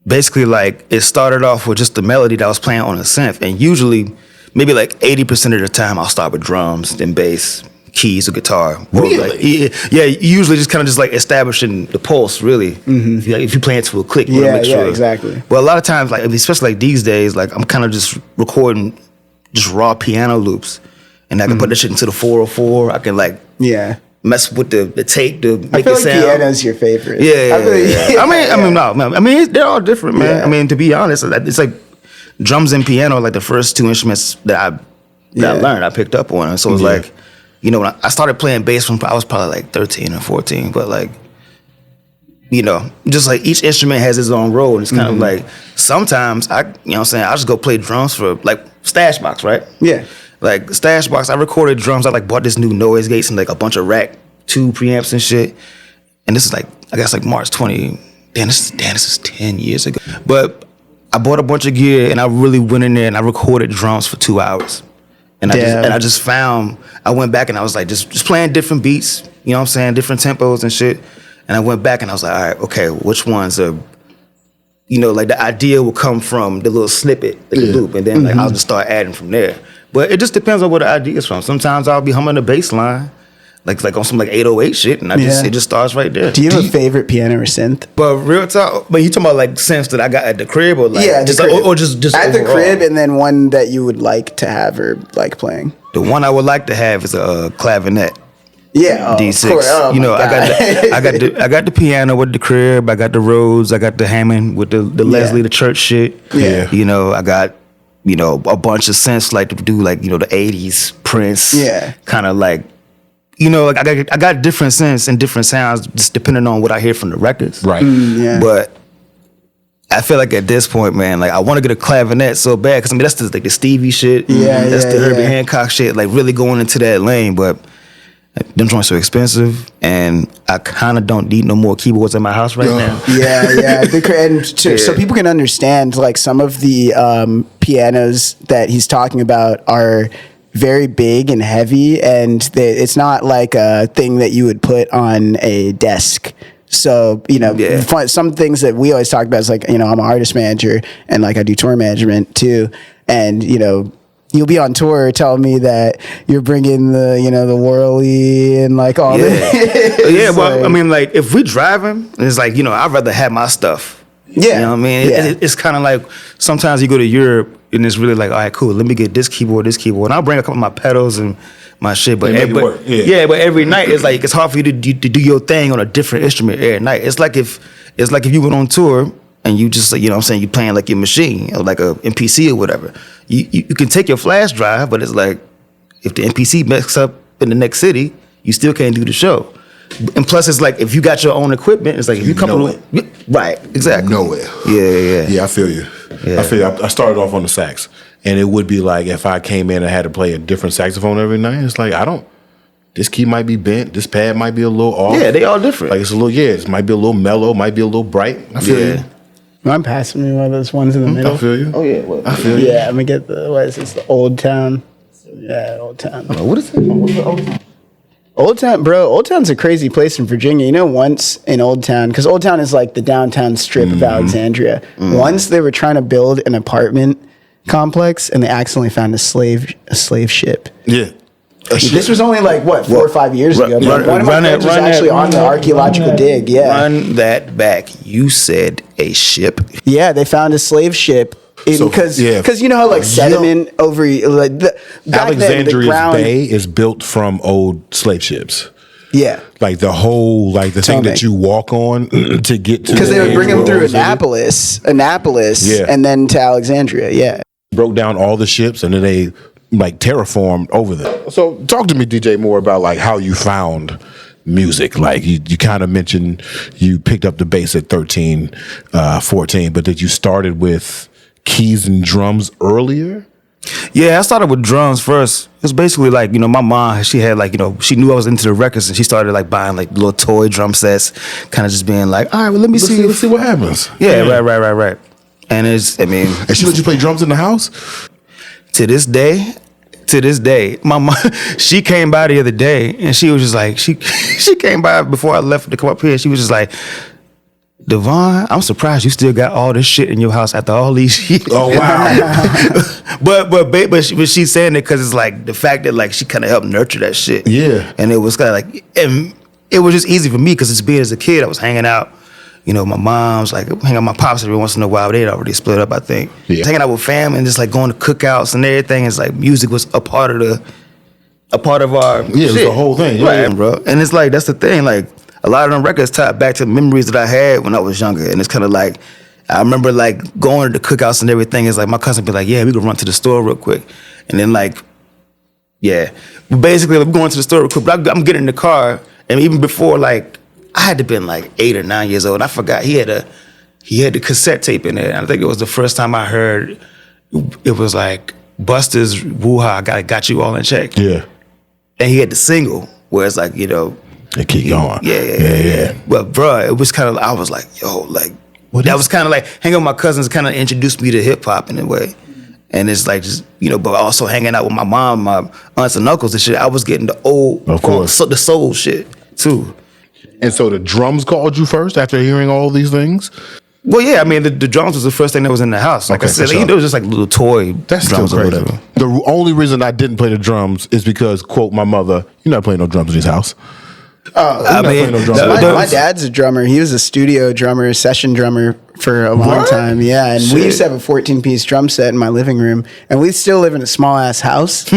Basically, like it started off with just the melody that I was playing on a synth, and usually maybe like 80% of the time I'll start with drums, then bass, keys or guitar. Really? Like, yeah, usually just kind of just like establishing the pulse, really. If you're playing to a click, you want to make sure. Exactly. But a lot of times, like especially like these days, like I'm kind of just recording just raw piano loops, and I can put that shit into the 404. I can like mess with the tape to make I feel it like sound. piano's your favorite. Yeah. I mean, they're all different, man. Yeah. I mean, to be honest, it's like drums and piano are like the first two instruments that I learned, I picked up on. And so it was like, you know, when I started playing bass when I was probably like 13 or 14, but like, you know, just like each instrument has its own role. And it's kind of like, sometimes I just go play drums for like Stash Box, right? Yeah. Like Stash Box, I recorded drums. I like bought this new noise gates and like a bunch of rack 2 preamps and shit. And this is like, I guess like March 20. This is 10 years ago. But I bought a bunch of gear and I really went in there and I recorded drums for 2 hours. And I just found, I went back and I was like just playing different beats, you know what I'm saying, different tempos and shit. And I went back and I was like, all right, okay, which ones are, you know, like the idea will come from the little snippet, like the loop, and then like I'll just start adding from there. But it just depends on where the idea is from. Sometimes I'll be humming the bass line, like on some like 808 shit, and it just starts right there. Do you have a favorite piano or synth? But real talk, but you talking about like synths that I got at the crib or like just crib. Like, or just at overall? the crib, and then one that you would like to have or like playing. The one I would like to have is a clavinet. Yeah, D6. Of course. Oh, you know, my God. I got the piano with the crib. I got the Rhodes. I got the Hammond with the Leslie, the church shit. Yeah. You know, I got, you know, a bunch of synths like to do like, you know, the 80s Prince. Yeah. Kind of like, you know, like I got different synths and different sounds just depending on what I hear from the records. Right. Yeah. But I feel like at this point, man, like I want to get a clavinet so bad because I mean that's like the Stevie shit. That's the Herbie Hancock shit. Like really going into that lane, but them joints are expensive, and I kind of don't need no more keyboards in my house right now. Yeah. So people can understand, like some of the pianos that he's talking about are very big and heavy, and it's not like a thing that you would put on a desk. So, you know, some things that we always talk about is like, you know, I'm an artist manager and like I do tour management too. And, you know, you'll be on tour telling me that you're bringing the, you know, the whirly and like all this. Yeah, well, I mean, like if we're driving, it's like, you know, I'd rather have my stuff. Yeah. You know what I mean? Yeah. It's kind of like sometimes you go to Europe and it's really like, all right, cool, let me get this keyboard. And I'll bring a couple of my pedals and my shit. But but every night it's like it's hard for you to do your thing on a different instrument every night. It's like if you went on tour and you just, you know what I'm saying, you playing like your machine or like a MPC or whatever. You can take your flash drive, but it's like if the MPC messes up in the next city, you still can't do the show. And plus, it's like if you got your own equipment, it's like if you come right, exactly. Nowhere. Yeah. I feel you. Yeah. I started off on the sax, and it would be like if I came in and had to play a different saxophone every night. It's like this key might be bent, this pad might be a little off. Yeah, they all different. Like it's a little, it might be a little mellow, might be a little bright. I feel you. I'm passing me one of those ones in the middle. I feel you. Oh yeah, I feel you. Yeah, I'm gonna get the Old Town. Yeah, Old Town. What is it? What is the Old Town? Old Town, bro. Old Town's a crazy place in Virginia. You know, once in Old Town, because Old Town is like the downtown strip of Alexandria. Once they were trying to build an apartment complex, and they accidentally found a slave ship. Yeah. This was only like 4 or 5 years ago. One of my friends was actually on the archaeological dig. Yeah, Run that back. You said a ship. yeah, they found a slave ship. Because you know how like sediment over like Alexandria's Bay is built from old slave ships. Yeah, Like the whole thing that you walk on to get to. Because they would bring them through Annapolis, and then to Alexandria. Yeah, broke down all the ships and then they like terraformed over them. So talk to me, DJ, more about like how you found music. Like you kind of mentioned you picked up the bass at 13, 14, but that you started with keys and drums earlier? Yeah, I started with drums first. It was basically like, you know, my mom, she had like, you know, she knew I was into the records and she started like buying like little toy drum sets, kind of just being like, all right, well, let's see what happens. Yeah, right. And and she let you play drums in the house? To this day, my mom, she came by the other day and she was just like, she came by before I left to come up here. She was just like, Devon, I'm surprised you still got all this shit in your house after all these years. Oh wow. but she's saying it because it's like the fact that like she kind of helped nurture that shit. Yeah. And it was kind of like, and it was just easy for me because it's being as a kid, I was hanging out. You know, my mom's like hanging out with my pops every once in a while. They'd already split up, I think. Yeah. Just hanging out with family and just like going to cookouts and everything. It's like music was a part of our shit. It was the whole thing. Yeah, right, bro. And it's like that's the thing. Like a lot of them records tied back to memories that I had when I was younger. And it's kind of like I remember like going to the cookouts and everything. It's like my cousin be like, "Yeah, we can run to the store real quick," and then like, yeah, but basically I'm going to the store real quick. But I'm getting in the car, and even before like. I had to been like 8 or 9 years old. And I forgot he had the cassette tape in there. And I think it was the first time I heard it was like Busta's Woo-Ha got you all in check. Yeah. And he had the single where it's like, you know. They keep going. Yeah. Well, bro, it was kind of, I was like, yo, like, that was kind of like hanging out with my cousins kind of introduced me to hip hop in a way. And it's like just, you know, but also hanging out with my mom, my aunts and uncles and shit. I was getting the old, of course, the soul shit too. And so the drums called you first after hearing all these things? Well, yeah, I mean, the drums was the first thing that was in the house. Like I said, it was just like little toy drums or whatever. The only reason I didn't play the drums is because, quote, my mother, you're not playing no drums in his house. I mean, my dad's a drummer. He was a studio drummer, session drummer for a long time. Yeah, and we used to have a 14-piece drum set in my living room, and we still live in a small-ass house.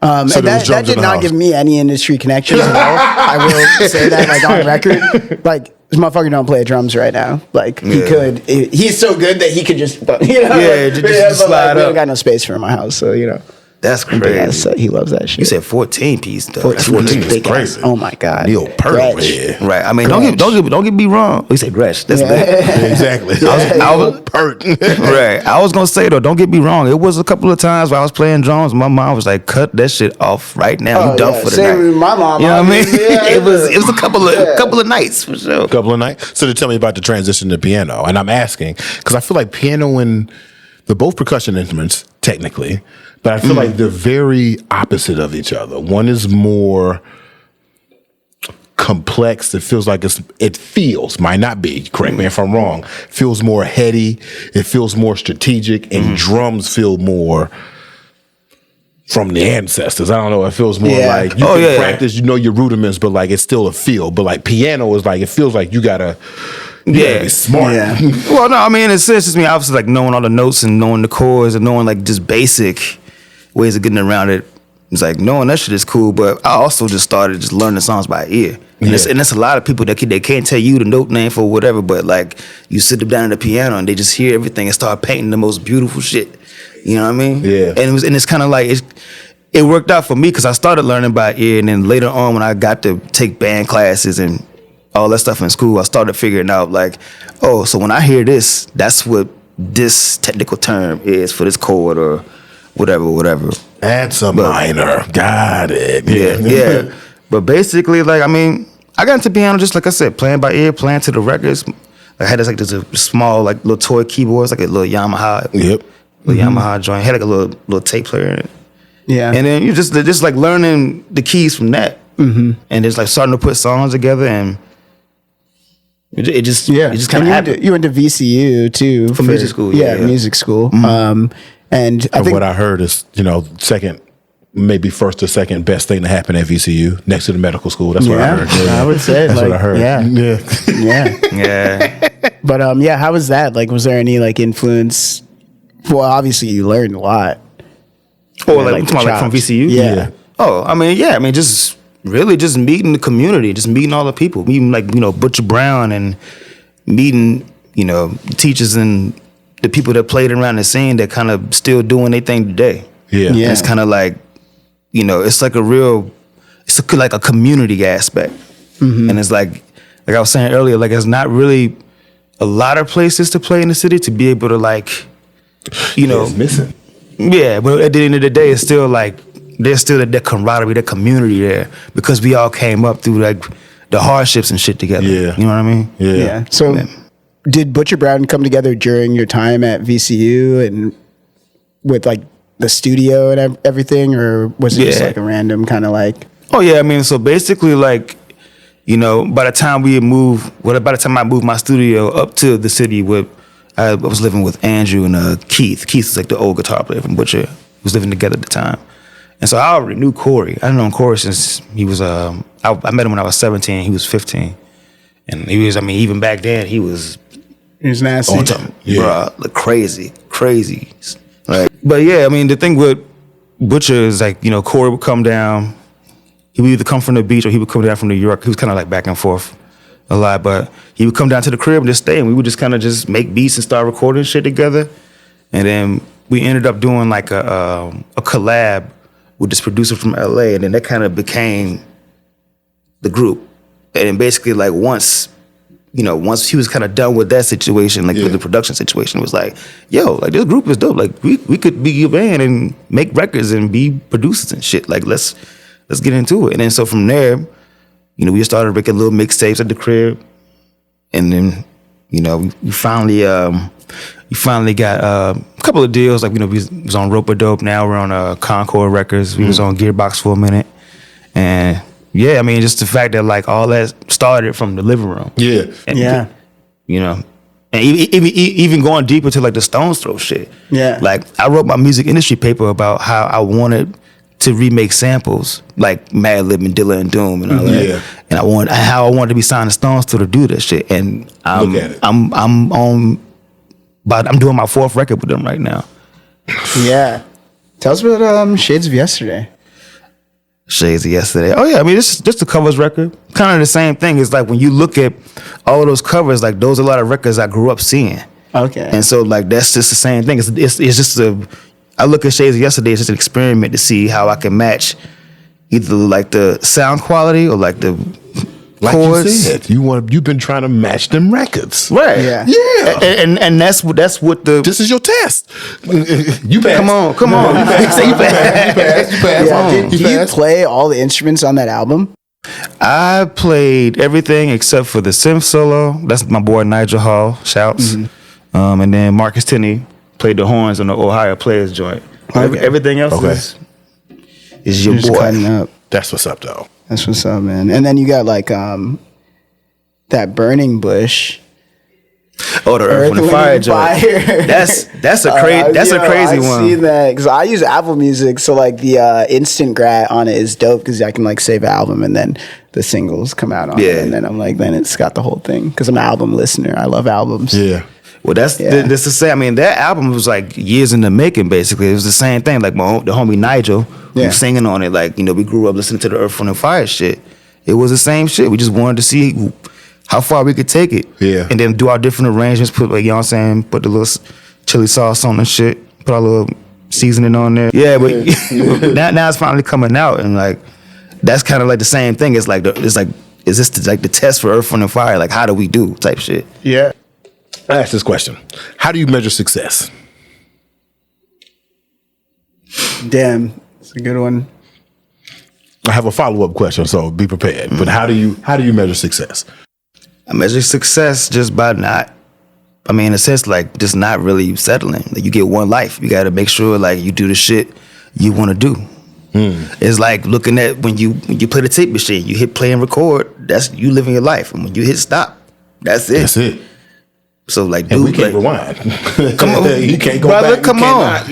And that did not give me any industry connections at all. I will say that, like, on record. Like, this motherfucker don't play drums right now. Like, he could. He's so good that he could just, you know. Yeah, just slide up. We don't got no space for him in my house, so, you know. That's crazy. He loves that shit. You said 14-piece though. 14 is crazy. Oh my god. Neil Peart. Yeah. Right. I mean, don't get me wrong. You said Gretsch. That's bad. Exactly. I was Peart. Right. I was gonna say though, don't get me wrong. It was a couple of times where I was playing drums. My mom was like, "Cut that shit off right now. You done for the night." Same with my mom. You know what I mean? It was a couple of nights for sure. A couple of nights. So to tell me about the transition to piano, and I'm asking because I feel like piano and they're both percussion instruments technically. But I feel like they're very opposite of each other. One is more complex. It feels like might not be, correct me if I'm wrong, feels more heady. It feels more strategic. And drums feel more from the ancestors. I don't know. It feels more like you can practice, you know your rudiments, but like it's still a feel. But like piano is like, it feels like you gotta be smart. Yeah. Well, no, I mean, it's just me obviously like knowing all the notes and knowing the chords and knowing like just basic ways of getting around it. It's like knowing that shit is cool, but I also just started just learning songs by ear. And it's a lot of people that they can't tell you the note name for whatever, but like you sit them down at the piano and they just hear everything and start painting the most beautiful shit. You know what I mean? Yeah. And it's kind of like it worked out for me because I started learning by ear, and then later on when I got to take band classes and all that stuff in school, I started figuring out like, oh, so when I hear this, that's what this technical term is for this chord or whatever. That's a minor. Got it. Yeah. But basically, like, I mean, I got into piano just like I said, playing by ear, playing to the records. I had this a small like little toy keyboards, like a little Yamaha. Yep. Yamaha joint. Had like a little tape player in it. Yeah. And then you just like learning the keys from that, and just like starting to put songs together, and it just kind of happened. You went to VCU too for music school. Yeah, music school. And I think what I heard is, second, maybe first or second best thing to happen at VCU next to the medical school. That's what I heard. I would say that's what I heard. Yeah. But how was that? Like, was there any like influence? Well, obviously you learned a lot. Or like from VCU? Yeah. Oh, I mean, just really just meeting the community, just meeting all the people, meeting like, Butcher Brown and meeting, teachers and the people that played around the scene that kind of still doing their thing today. Yeah. And it's kind of like, it's like like a community aspect. Mm-hmm. And it's like I was saying earlier, like it's not really a lot of places to play in the city to be able to like, it's missing. Yeah, but at the end of the day, it's still like there's still that camaraderie, that community there because we all came up through like the hardships and shit together. Yeah, you know what I mean? Yeah. So, did Butcher Brown come together during your time at VCU and with like the studio and everything, or was it just like a random kind of like? Oh yeah, I mean, so basically, like, you know, by the time by the time I moved my studio up to the city I was living with Andrew and Keith. Keith is like the old guitar player from Butcher. We was living together at the time. And so I already knew Corey. I've known Corey since he was, I met him when I was 17, he was 15. And he was, I mean, even back then, he was nasty. Bro, like crazy. Like, but yeah, I mean, the thing with Butcher is like, you know, Corey would come down. He would either come from the beach or he would come down from New York. He was kind of like back and forth a lot, but he would come down to the crib and just stay, and we would just kind of just make beats and start recording shit together. And then we ended up doing like a collab with this producer from LA, and then that kind of became the group. And then basically like once he was kind of done with that situation, like with the production situation, it was like, yo, like this group is dope. Like we could be a band and make records and be producers and shit. Like let's get into it. And then so from there, you know, we started making little mixtapes at the crib. And then, you know, we finally got a couple of deals. Like, you know, we was on Rope a Dope. Now we're on Concord Records. We was on Gearbox for a minute. And yeah, I mean, just the fact that like all that started from the living room. Yeah. Yeah. You know, and even going deeper to like the Stones Throw shit. Yeah. Like I wrote my music industry paper about how I wanted to remake samples like Mad Lib and Dilla and Doom and all that. Yeah. And how I wanted to be signed to Stones to do this shit. And I'm doing my 4th record with them right now. Yeah. Tell us about Shades of Yesterday. Shades of Yesterday. Oh yeah, I mean this is just a covers record. Kind of the same thing. It's like when you look at all of those covers, like those are a lot of records I grew up seeing. Okay. And so like that's just the same thing. It's just I look at Shades of Yesterday as just an experiment to see how I can match either like the sound quality or like the chords. You said, you've been trying to match them records. Right. Yeah. Yeah. And that's what the This is your test. You passed. Come on. You passed. Do you play all the instruments on that album? I played everything except for the synth solo. That's my boy Nigel Hall. Shouts. Mm-hmm. And then Marcus Tinney played the horns on the Ohio Players joint. Okay. Everything else is your Just boy. cutting up. That's what's up, though. That's what's up, man. And then you got like that Burning Bush. Oh, the Earth, Wind, and Fire joint. That's a crazy one. I've seen that because I use Apple Music, so like the instant grat on it is dope because I can like save an album and then the singles come out on it, and then I'm like, then it's got the whole thing because I'm an album listener. I love albums. Yeah. Well, that's to say. I mean, that album was like years in the making. Basically, it was the same thing. Like the homie Nigel, who was singing on it. Like, you know, we grew up listening to the Earth, Wind, and Fire shit. It was the same shit. We just wanted to see how far we could take it. Yeah. And then do our different arrangements. Put, like, you know what I'm saying? Put the little chili sauce on and shit. Put our little seasoning on there. Yeah, but now it's finally coming out, and like that's kind of like the same thing. It's like is this like the test for Earth, Wind, and Fire? Like, how do we do type shit? Yeah. I ask this question: how do you measure success? Damn, it's a good one. I have a follow-up question, so be prepared. But how do you measure success? I measure success just by in a sense, like just not really settling. Like you get one life. You got to make sure like you do the shit you want to do. It's like looking at when you play the tape machine, you hit play and record. That's you living your life, and when you hit stop, that's it. That's it. So like, And dude, we can't rewind. Come on, you can't go brother. back. Come on.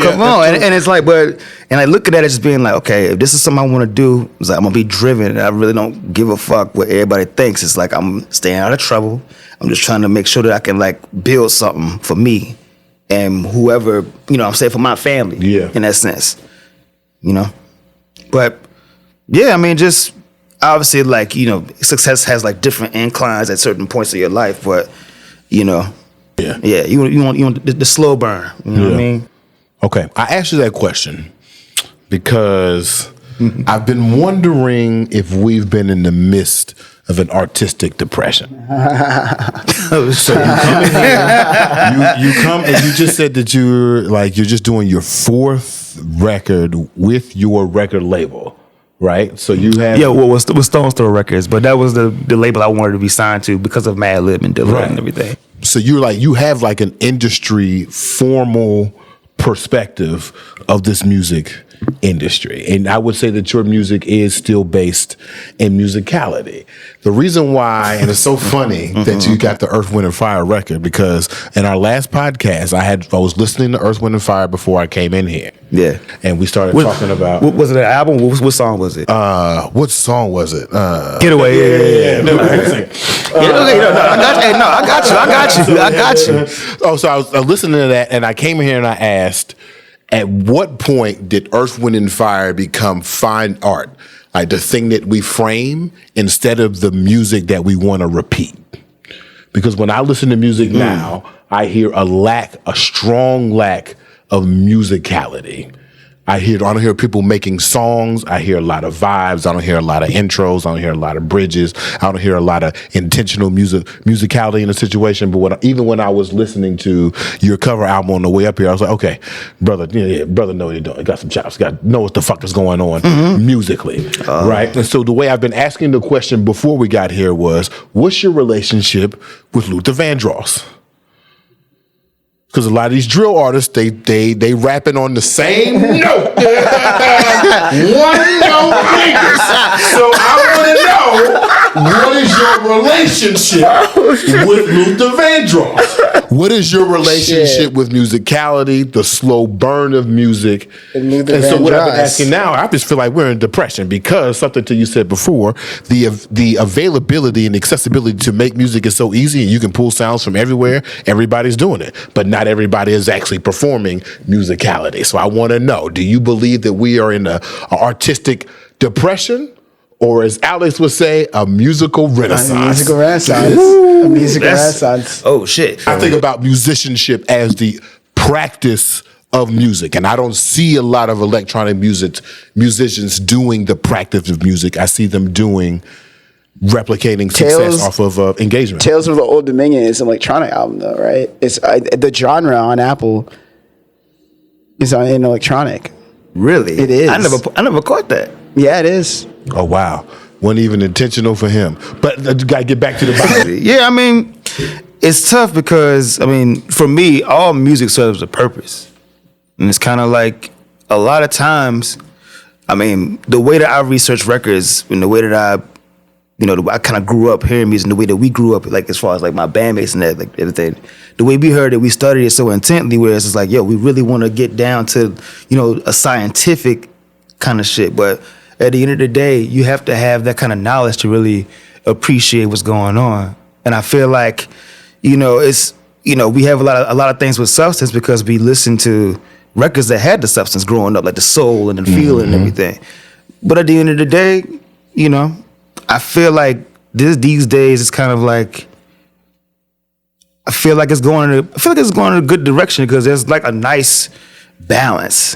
And it's like, and I look at that as just being like, okay, if this is something I want to do, it's like I'm gonna be driven, and I really don't give a fuck what everybody thinks. It's like I'm staying out of trouble. I'm just trying to make sure that I can like build something for me and whoever, you know, I'm saying for my family. Yeah. In that sense, you know. But yeah, I mean, just obviously, like, you know, success has like different inclines at certain points of your life, but you know. Yeah, you want the slow burn. You know what I mean? Okay, I asked you that question because I've been wondering if we've been in the midst of an artistic depression. So you come and you just said that you're just doing your 4th record with your record label. Right, so you have with Stones Throw Records, but that was the label I wanted to be signed to because of Mad Lib and Dilla and everything. So you have like an industry formal perspective of this music, industry. And I would say that your music is still based in musicality. The reason why, and it's so funny that you got the Earth, Wind, and Fire record, because in our last podcast, I was listening to Earth, Wind, and Fire before I came in here. Yeah. And we started talking about... Was it an album? What song was it? What song was it? Get Away. Yeah. No, I got you. Oh, so I was listening to that, and I came in here and I asked, at what point did Earth, Wind, and Fire become fine art? Like the thing that we frame instead of the music that we want to repeat. Because when I listen to music now, I hear a strong lack of musicality. I don't hear people making songs. I hear a lot of vibes. I don't hear a lot of intros. I don't hear a lot of bridges. I don't hear a lot of intentional musicality in a situation. But even when I was listening to your cover album on the way up here, I was like, okay, brother, brother know what he's doing. Got some chops. Got know what the fuck is going on musically, right? And so the way I've been asking the question before we got here was, what's your relationship with Luther Vandross? Because a lot of these drill artists, they rapping on the same note. One note fingers. So I want to know, what is your relationship with Luther Vandross? What is your relationship with musicality, the slow burn of music? And so what I've been asking now, I just feel like we're in depression because something that you said before, the availability and accessibility to make music is so easy and you can pull sounds from everywhere. Everybody's doing it. But not everybody is actually performing musicality. So I want to know, do you believe that we are in an artistic depression? Or as Alex would say, a musical renaissance. A musical renaissance. A musical renaissance. Oh, shit. I think about musicianship as the practice of music. And I don't see a lot of electronic musicians doing the practice of music. I see them replicating success off of engagement. Tales of the Old Dominion is an electronic album, though, right? It's the genre on Apple is in electronic. Really? It is. I never caught that. Yeah, it is. Oh, wow. Wasn't even intentional for him. But you got to get back to the Bible. Yeah, I mean, it's tough because, I mean, for me, all music serves a purpose. And it's kind of like a lot of times, I mean, the way that I research records and the way that I kind of grew up hearing music and the way that we grew up, like as far as like my bandmates and that, like everything, the way we heard it, we studied it so intently, whereas it's like, yo, we really want to get down to, a scientific kind of shit. But at the end of the day, you have to have that kind of knowledge to really appreciate what's going on. And I feel like, it's, we have a lot of things with substance because we listen to records that had the substance growing up, like the soul and the feeling and everything. But at the end of the day, I feel like these days it's kind of like I feel like it's going in a good direction because there's like a nice balance.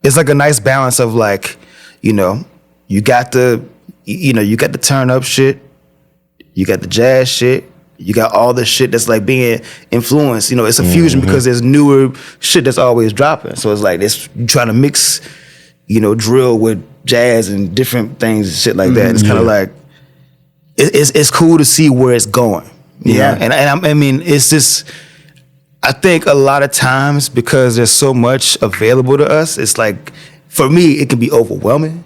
It's like a nice balance of like, you got the turn up shit, you got the jazz shit, you got all the shit that's like being influenced. It's a fusion because there's newer shit that's always dropping. So it's like you trying to mix, drill with jazz and different things and shit like that. It's kind of like it's cool to see where it's going. Yeah, and I mean it's just I think a lot of times because there's so much available to us, it's like for me it can be overwhelming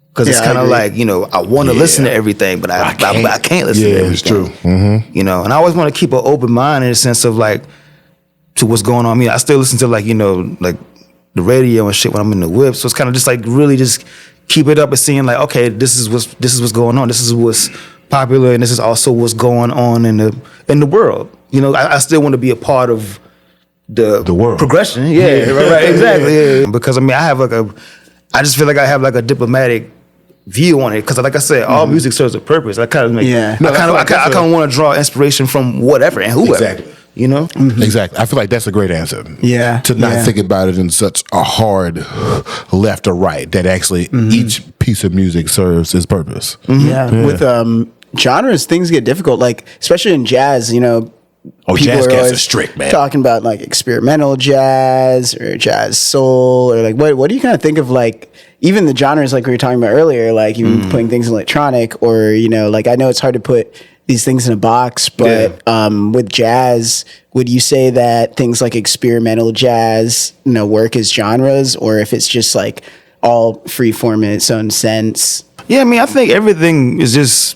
because it's kind of like I want to listen to everything, but I can't listen to everything. It's true. And I always want to keep an open mind in the sense of like to what's going on. I mean, I still listen to like like the radio and shit when I'm in the whip. So it's kind of just like really just keep it up and seeing like, okay, this is what's going on. This is what's popular, and this is also what's going on in the world. I still want to be a part of the world progression. Yeah, right, exactly. Yeah. Because I just feel like I have like a diplomatic view on it because, like I said, all music serves a purpose. I kind of I kind of want to draw inspiration from whatever and whoever. Exactly. Exactly. I feel like that's a great answer. Yeah. To not think about it in such a hard left or right, that actually each piece of music serves its purpose. Yeah. With genres, things get difficult. Like especially in jazz, people jazz are cats always are strict, man. Talking about like experimental jazz or jazz soul or like what do you kind of think of like even the genres like we were talking about earlier, like even putting things in electronic or like I know it's hard to put these things in a box. But with jazz, would you say that things like experimental jazz, work as genres, or if it's just like all free form in its own sense? Yeah, I mean, I think everything is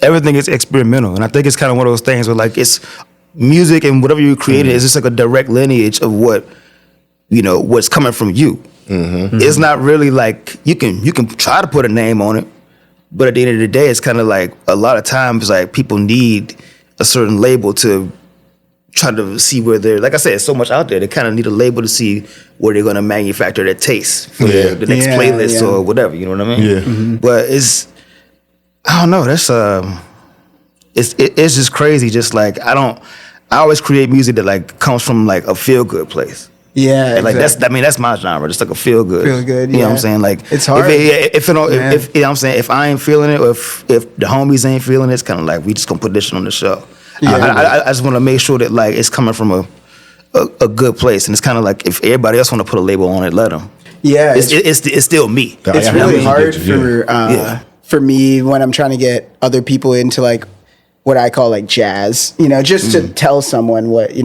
experimental, and I think it's kind of one of those things where like it's music and whatever you created is just like a direct lineage of what's coming from you. It's not really like you can try to put a name on it, but at the end of the day, it's kind of like a lot of times like people need a certain label to try to see where they're, like I said, it's so much out there. They kind of need a label to see where they're going to manufacture their taste for the next playlist or whatever. You know what I mean? Yeah. But I don't know. That's it's just crazy. Just like I always create music that like comes from like a feel good place. Yeah, and like exactly. that's my genre. Just like a feel good. Feel good. You know what I'm saying? Like it's hard. If you know what I'm saying, if I ain't feeling it, or if the homies ain't feeling it, it's kind of like we just gonna put this shit on the show. Yeah, I just want to make sure that like it's coming from a good place, and it's kind of like if everybody else want to put a label on it, let them. Yeah, it's still me. It's really hard for me when I'm trying to get other people into like what I call like jazz, just to tell someone what they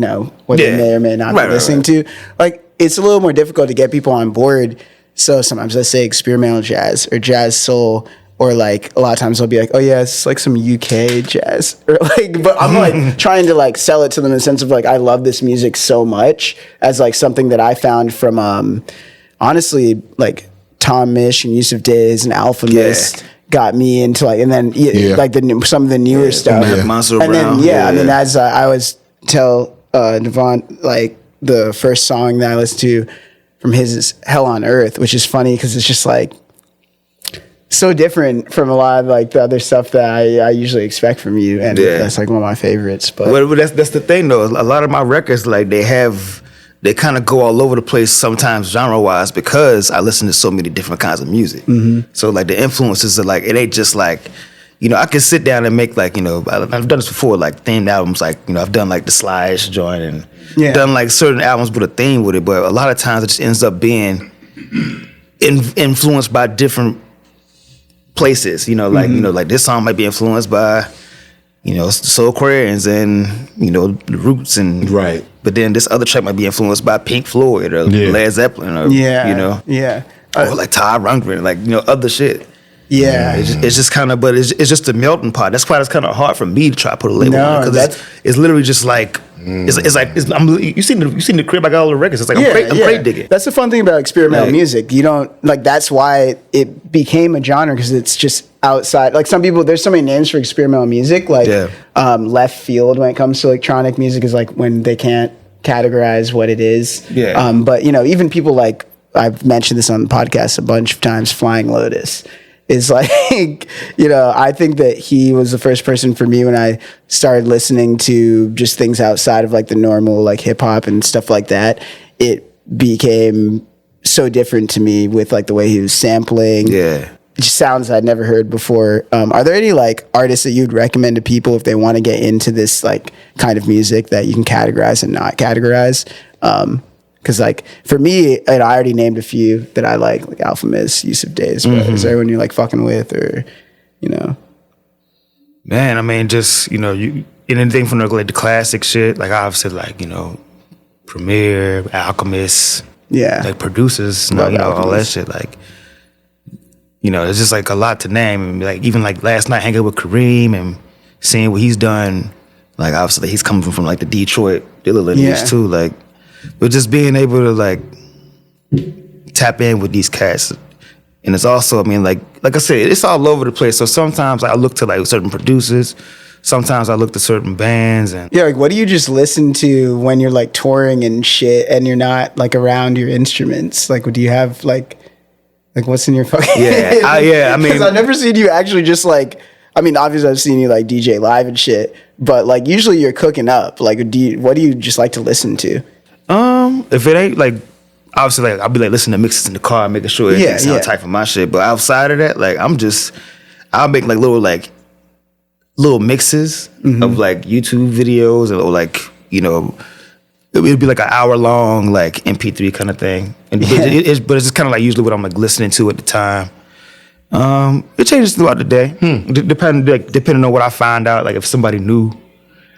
may or may not be listening to. Like it's a little more difficult to get people on board. So sometimes I say experimental jazz or jazz soul, or like a lot of times I'll be like, oh yeah, it's like some UK jazz, or like, but I'm like trying to like sell it to them in the sense of like I love this music so much as like something that I found from honestly like Tom Misch and Yusuf Days and Alpha Mist. Got me into like, and then like some of the newer stuff. Monster and Brown. then I mean, as I always tell Devon, like the first song that I listened to from his is Hell on Earth, which is funny because it's just like so different from a lot of like the other stuff that I usually expect from you, and that's like one of my favorites. But that's the thing though. A lot of my records like they kind of go all over the place sometimes genre-wise because I listen to so many different kinds of music. So like the influences are like, it ain't just like, I can sit down and make like, I've done this before, like themed albums, like, I've done like the Slash joint and done like certain albums with a theme with it, but a lot of times it just ends up being influenced by different places, like this song might be influenced by, Soul Aquarians and, the Roots and but then this other track might be influenced by Pink Floyd or Led Zeppelin or or like Todd Rundgren, like other shit. It's just kind of, but it's just a melting pot. That's why it's kind of hard for me to try to put a label on it because it's literally just like it's like you seen the crib I got all the records. It's like I'm crate digging. That's the fun thing about experimental music. You don't like that's why it became a genre because it's just outside. Like some people, there's so many names for experimental music. Like left field when it comes to electronic music is like when they can't categorize what it is. But even people like I've mentioned this on the podcast a bunch of times. Flying Lotus is like, I think that he was the first person for me when I started listening to just things outside of like the normal like hip hop and stuff like that. It became so different to me with like the way he was sampling. Just sounds I'd never heard before. Are there any like artists that you'd recommend to people if they want to get into this like kind of music that you can categorize and not categorize? Because like for me, and I already named a few that I like Alpha Mist, Yusuf Days. But is there anyone you're like fucking with or, Man, I mean, just anything from the classic shit. Like obviously, like Premier, Alchemist, like producers, all that shit. Like, it's just like a lot to name. Like even like last night, hanging with Kareem and seeing what he's done. Like obviously, he's coming from like the Detroit Dilla lineage too. Like. But just being able to like tap in with these cats, and it's also, I mean, like I said, it's all over the place. So sometimes I look to like certain producers, sometimes I look to certain bands, and like what do you just listen to when you're like touring and shit, and you're not like around your instruments? Like, do you have like what's in your fucking I mean, because I've never seen you actually just like. I mean, obviously I've seen you like DJ live and shit, but like usually you're cooking up. Like, what do you just like to listen to? If it ain't like, obviously like I'll be like listening to mixes in the car, making sure it sound tight for my shit. But outside of that, like I'll make like little mixes of like YouTube videos or like it would be like an hour long like MP3 kind of thing. And but it's just kind of like usually what I'm like listening to at the time. It changes throughout the day, depending on what I find out. Like if somebody new,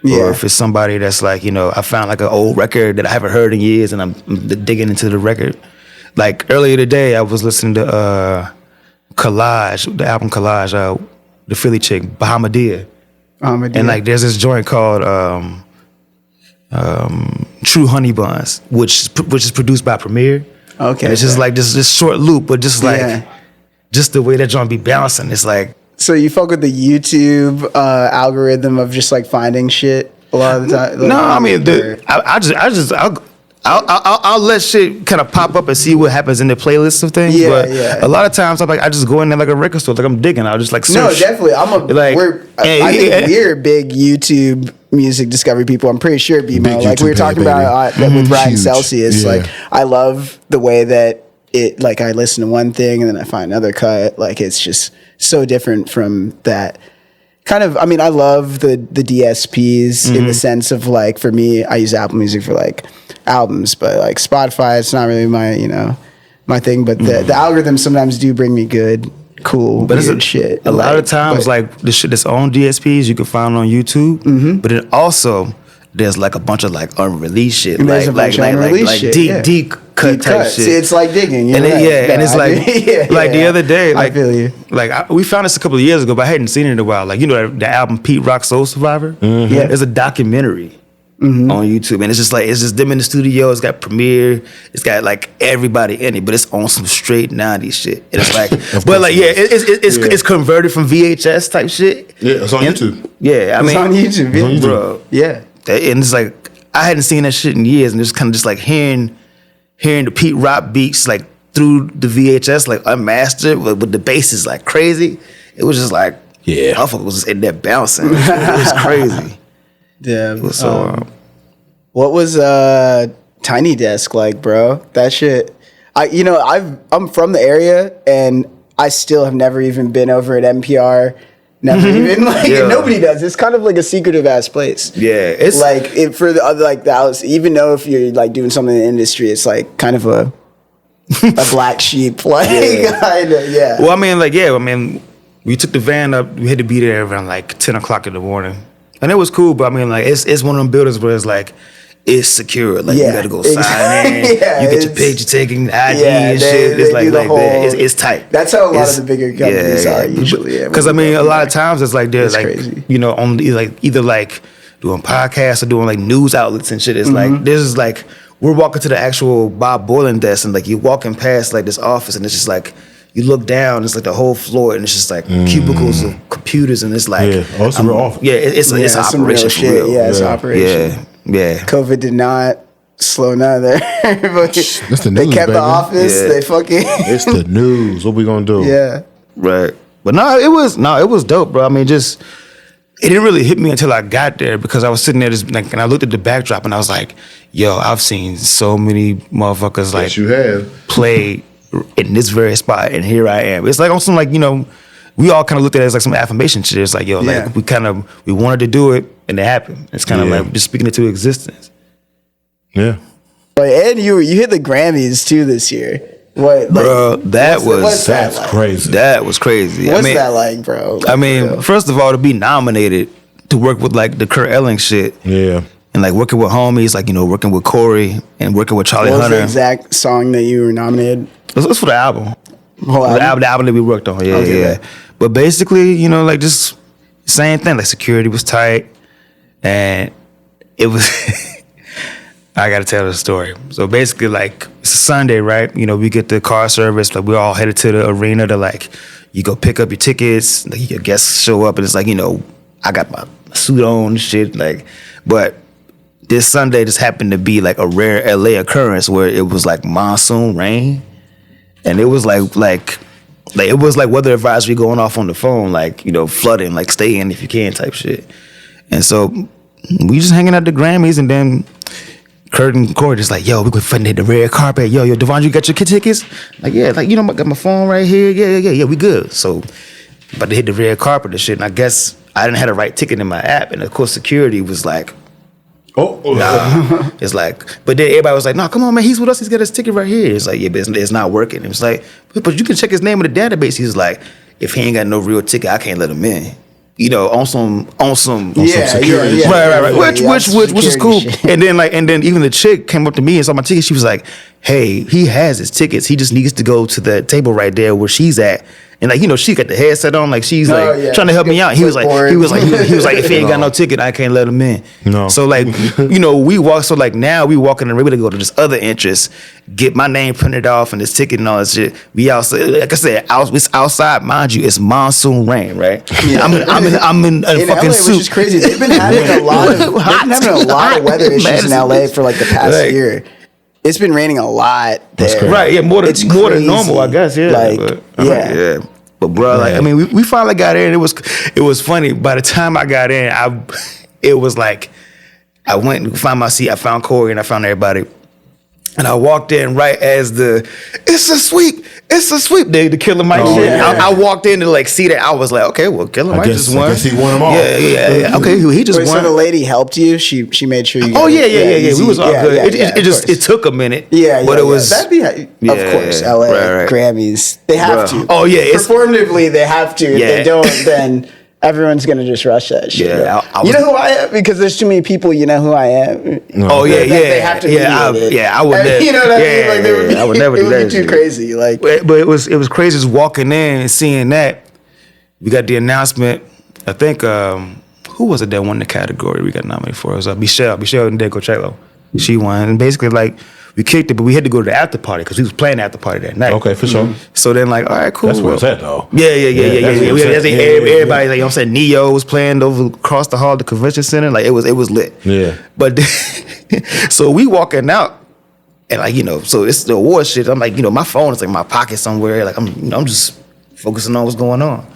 or if it's somebody that's like, you know, I found like an old record that I haven't heard in years, and I'm digging into the record. Like earlier today, I was listening to Collage, the album Collage, the Philly chick Bahamadia, and like there's this joint called True Honey Buns, which is produced by Premier. Okay, and it's just like this short loop, but just like just the way that joint be bouncing, it's like. So you fuck with the YouTube algorithm of just like finding shit a lot of the time? Like, no, I mean, I'll let shit kind of pop up and see what happens in the playlist of things. Yeah, but yeah. a lot of times I'm like, I just go in there like a record store, like I'm digging. I'll just like search. No, definitely. I think we're big YouTube music discovery people. I'm pretty sure, BMO. Like we were talking about with Ryan Celsius. Yeah. Like I love the way that it. Like I listen to one thing and then I find another cut. Like it's just so different from that. Kind of, I mean, I love the DSPs in the sense of like, for me, I use Apple Music for like albums, but like Spotify, it's not really my thing. But the algorithms sometimes do bring me good, cool, weird shit. A lot of times, like the shit that's on DSPs, you can find on YouTube. But then also, there's like a bunch of like unreleased shit, And there's a bunch of unreleased shit, deep cut type shit. See, it's like digging, and right. And it's like the other day, like I feel you. Like we found this a couple of years ago, but I hadn't seen it in a while. Like you know the album Pete Rock Soul Survivor. Yeah, there's a documentary on YouTube, and it's just them in the studio. It's got Premiere, it's got like everybody in it, but it's on some straight 90s shit. And it's like, but like it's converted from VHS type shit. Yeah, it's on YouTube. Yeah, I mean, it's on YouTube, bro. Yeah. And it's like I hadn't seen that shit in years, and it's kind of just like hearing the Pete Rock beats like through the VHS, like unmastered, but the bass is like crazy. It was just like, motherfucker was just in there bouncing. It was crazy. Yeah. It was so. What was Tiny Desk like, bro? That shit. I'm from the area, and I still have never even been over at NPR. Never even nobody does. It's kind of like a secretive ass place. Yeah, it's like for the other like the house. Even though if you're like doing something in the industry, it's like kind of a black sheep. Like kind of Well, I mean, we took the van up. We had to be there around like 10 o'clock in the morning, and it was cool. But I mean, like it's one of them buildings where it's like. It's secure. Like you gotta go sign in. You get your picture taken, ID and shit. It's like that. It's tight. That's how a lot of the bigger companies are usually. Because I mean, a lot of times it's like they're like crazy. You know, on either like doing podcasts or doing like news outlets and shit. It's like this is like we're walking to the actual Bob Boiling desk, and like you're walking past like this office, and it's just like. You look down, it's like the whole floor, and it's just like cubicles of computers, and it's like it's a real office. It's an operation for real. Yeah, it's an operation. Yeah. COVID did not slow none of that. That's the news, they kept baby. the office. Yeah. They fucking. It's the news. What we gonna do? Yeah. Right. But it was dope, bro. I mean, just it didn't really hit me until I got there because I was sitting there just like, and I looked at the backdrop and I was like, yo, I've seen so many motherfuckers like you have play in this very spot, and here I am. It's like on some like, you know, we all kind of looked at it as like some affirmation shit. It's like, yo, like we wanted to do it and it happened. It's kind of like just speaking it to existence. Yeah. And you hit the Grammys too this year. What, like, bro? That's crazy. That was crazy. What's that like, bro? Like, I mean, first of all, to be nominated to work with like the Kurt Elling shit. Yeah. And like working with homies, like, you know, working with Corey and working with Charlie What was Hunter. the exact song that you were nominated? It was for the album. Whole album? The album that we worked on. Yeah, Okay, yeah. But basically, you know, like just same thing. Like security was tight, and it was. I gotta tell the story. So basically, like it's a Sunday, right? You know, we get the car service. Like we're all headed to the arena to like, you go pick up your tickets. Like your guests show up, and it's like, you know, I got my suit on and shit. Like, but this Sunday just happened to be like a rare LA occurrence where it was like monsoon rain, and it was like it was like weather advisory going off on the phone, like, you know, flooding, like stay in if you can type shit. And so we just hanging out the Grammys, and then Kurt and Corey just like, yo, we going to hit the red carpet. Yo, Devon, you got your tickets? Like, yeah, like, you know, I got my phone right here. Yeah, we good. So about to hit the red carpet and shit, and I guess I didn't have the right ticket in my app, and of course security was like, Nah. It's like, but then everybody was like, no, come on, man, he's with us. He's got his ticket right here. It's like, yeah, but it's not working. It's like, but you can check his name in the database. He's like, if he ain't got no real ticket, I can't let him in. You know, on some security. Yeah. Right. Which is cool. Shit. And then even the chick came up to me and saw my ticket. She was like, hey, he has his tickets. He just needs to go to the table right there where she's at. And like, you know, she got the headset on, like she's trying to help me out. He was like, if he ain't got no ticket, I can't let him in. No. So like, you know, now we walk in and we're gonna go to this other entrance, get my name printed off and this ticket and all that shit. We outside, like I said, it's outside, mind you, it's monsoon rain, right? Yeah. I'm in a fucking LA, suit. which is crazy. They've been having a lot of weather issues in LA for like the past year. It's been raining a lot there. Right, yeah, more than normal, I guess, yeah. Like, yeah. But bro, like, I mean, we finally got in. It was funny. By the time I got in, it was like I went and found my seat. I found Corey and I found everybody. And I walked in right as it's a sweep, the Killer Mike shit. Yeah. I walked in to like see that. I was like, okay, well, Killer Mike just won. I guess he won them all. Yeah. Okay, he just won. So the lady helped you. She made sure you. Oh yeah. We was all good. It took a minute. But it was. That'd be of course. LA right. Grammys. They have to. Oh yeah. Performatively, they have to. If they don't, then everyone's gonna just rush that shit. Yeah, you know who I am because there's too many people. You know who I am. No. Oh yeah. They have to. I would never. You know what I mean? Like I would never do that. It would be too crazy. Like, but it was crazy just walking in and seeing that. We got the announcement. I think who was it that won the category we got nominated for? It was Michelle Ndegochelo. She won, and basically like. We kicked it, but we had to go to the after party because we was playing the after party that night. Okay, for sure. So then, like, all right, cool. That's where it's at, though. Yeah. Everybody, yeah. like, you know what I'm saying, Neo was playing over across the hall of the convention center. Like, it was lit. Yeah. But so we walking out, and like, you know, so it's the award shit. I'm like, you know, my phone is like in my pocket somewhere. Like, I'm just focusing on what's going on.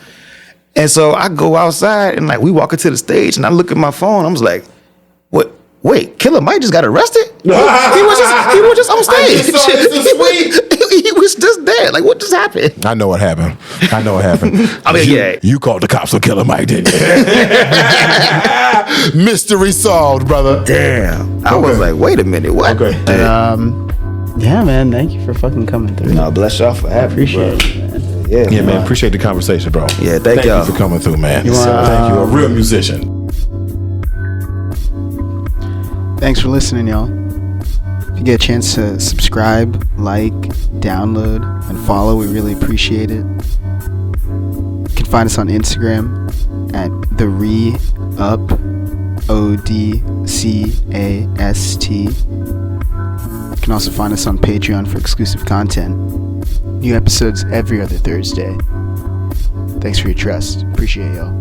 And so I go outside, and like, we walk into the stage, and I look at my phone. I'm just like, what? Wait, Killer Mike just got arrested? He was just on stage. He was just there. Like, what just happened? I know what happened. I mean, You called the cops on Killer Mike, didn't you? Mystery solved, brother. Damn. I was like, wait a minute, what? Okay. yeah, man. Thank you for fucking coming through. No, bless y'all for having me, bro. Appreciate it, man. Yeah, man. Appreciate the conversation, bro. Yeah, thank y'all. you for coming through, man. You Thank you. A real musician. Thanks for listening, y'all. If you get a chance to subscribe, like, download, and follow, we really appreciate it. You can find us on Instagram at the Re-Up, ODCAST. You can also find us on Patreon for exclusive content. New episodes every other Thursday. Thanks for your trust. Appreciate y'all.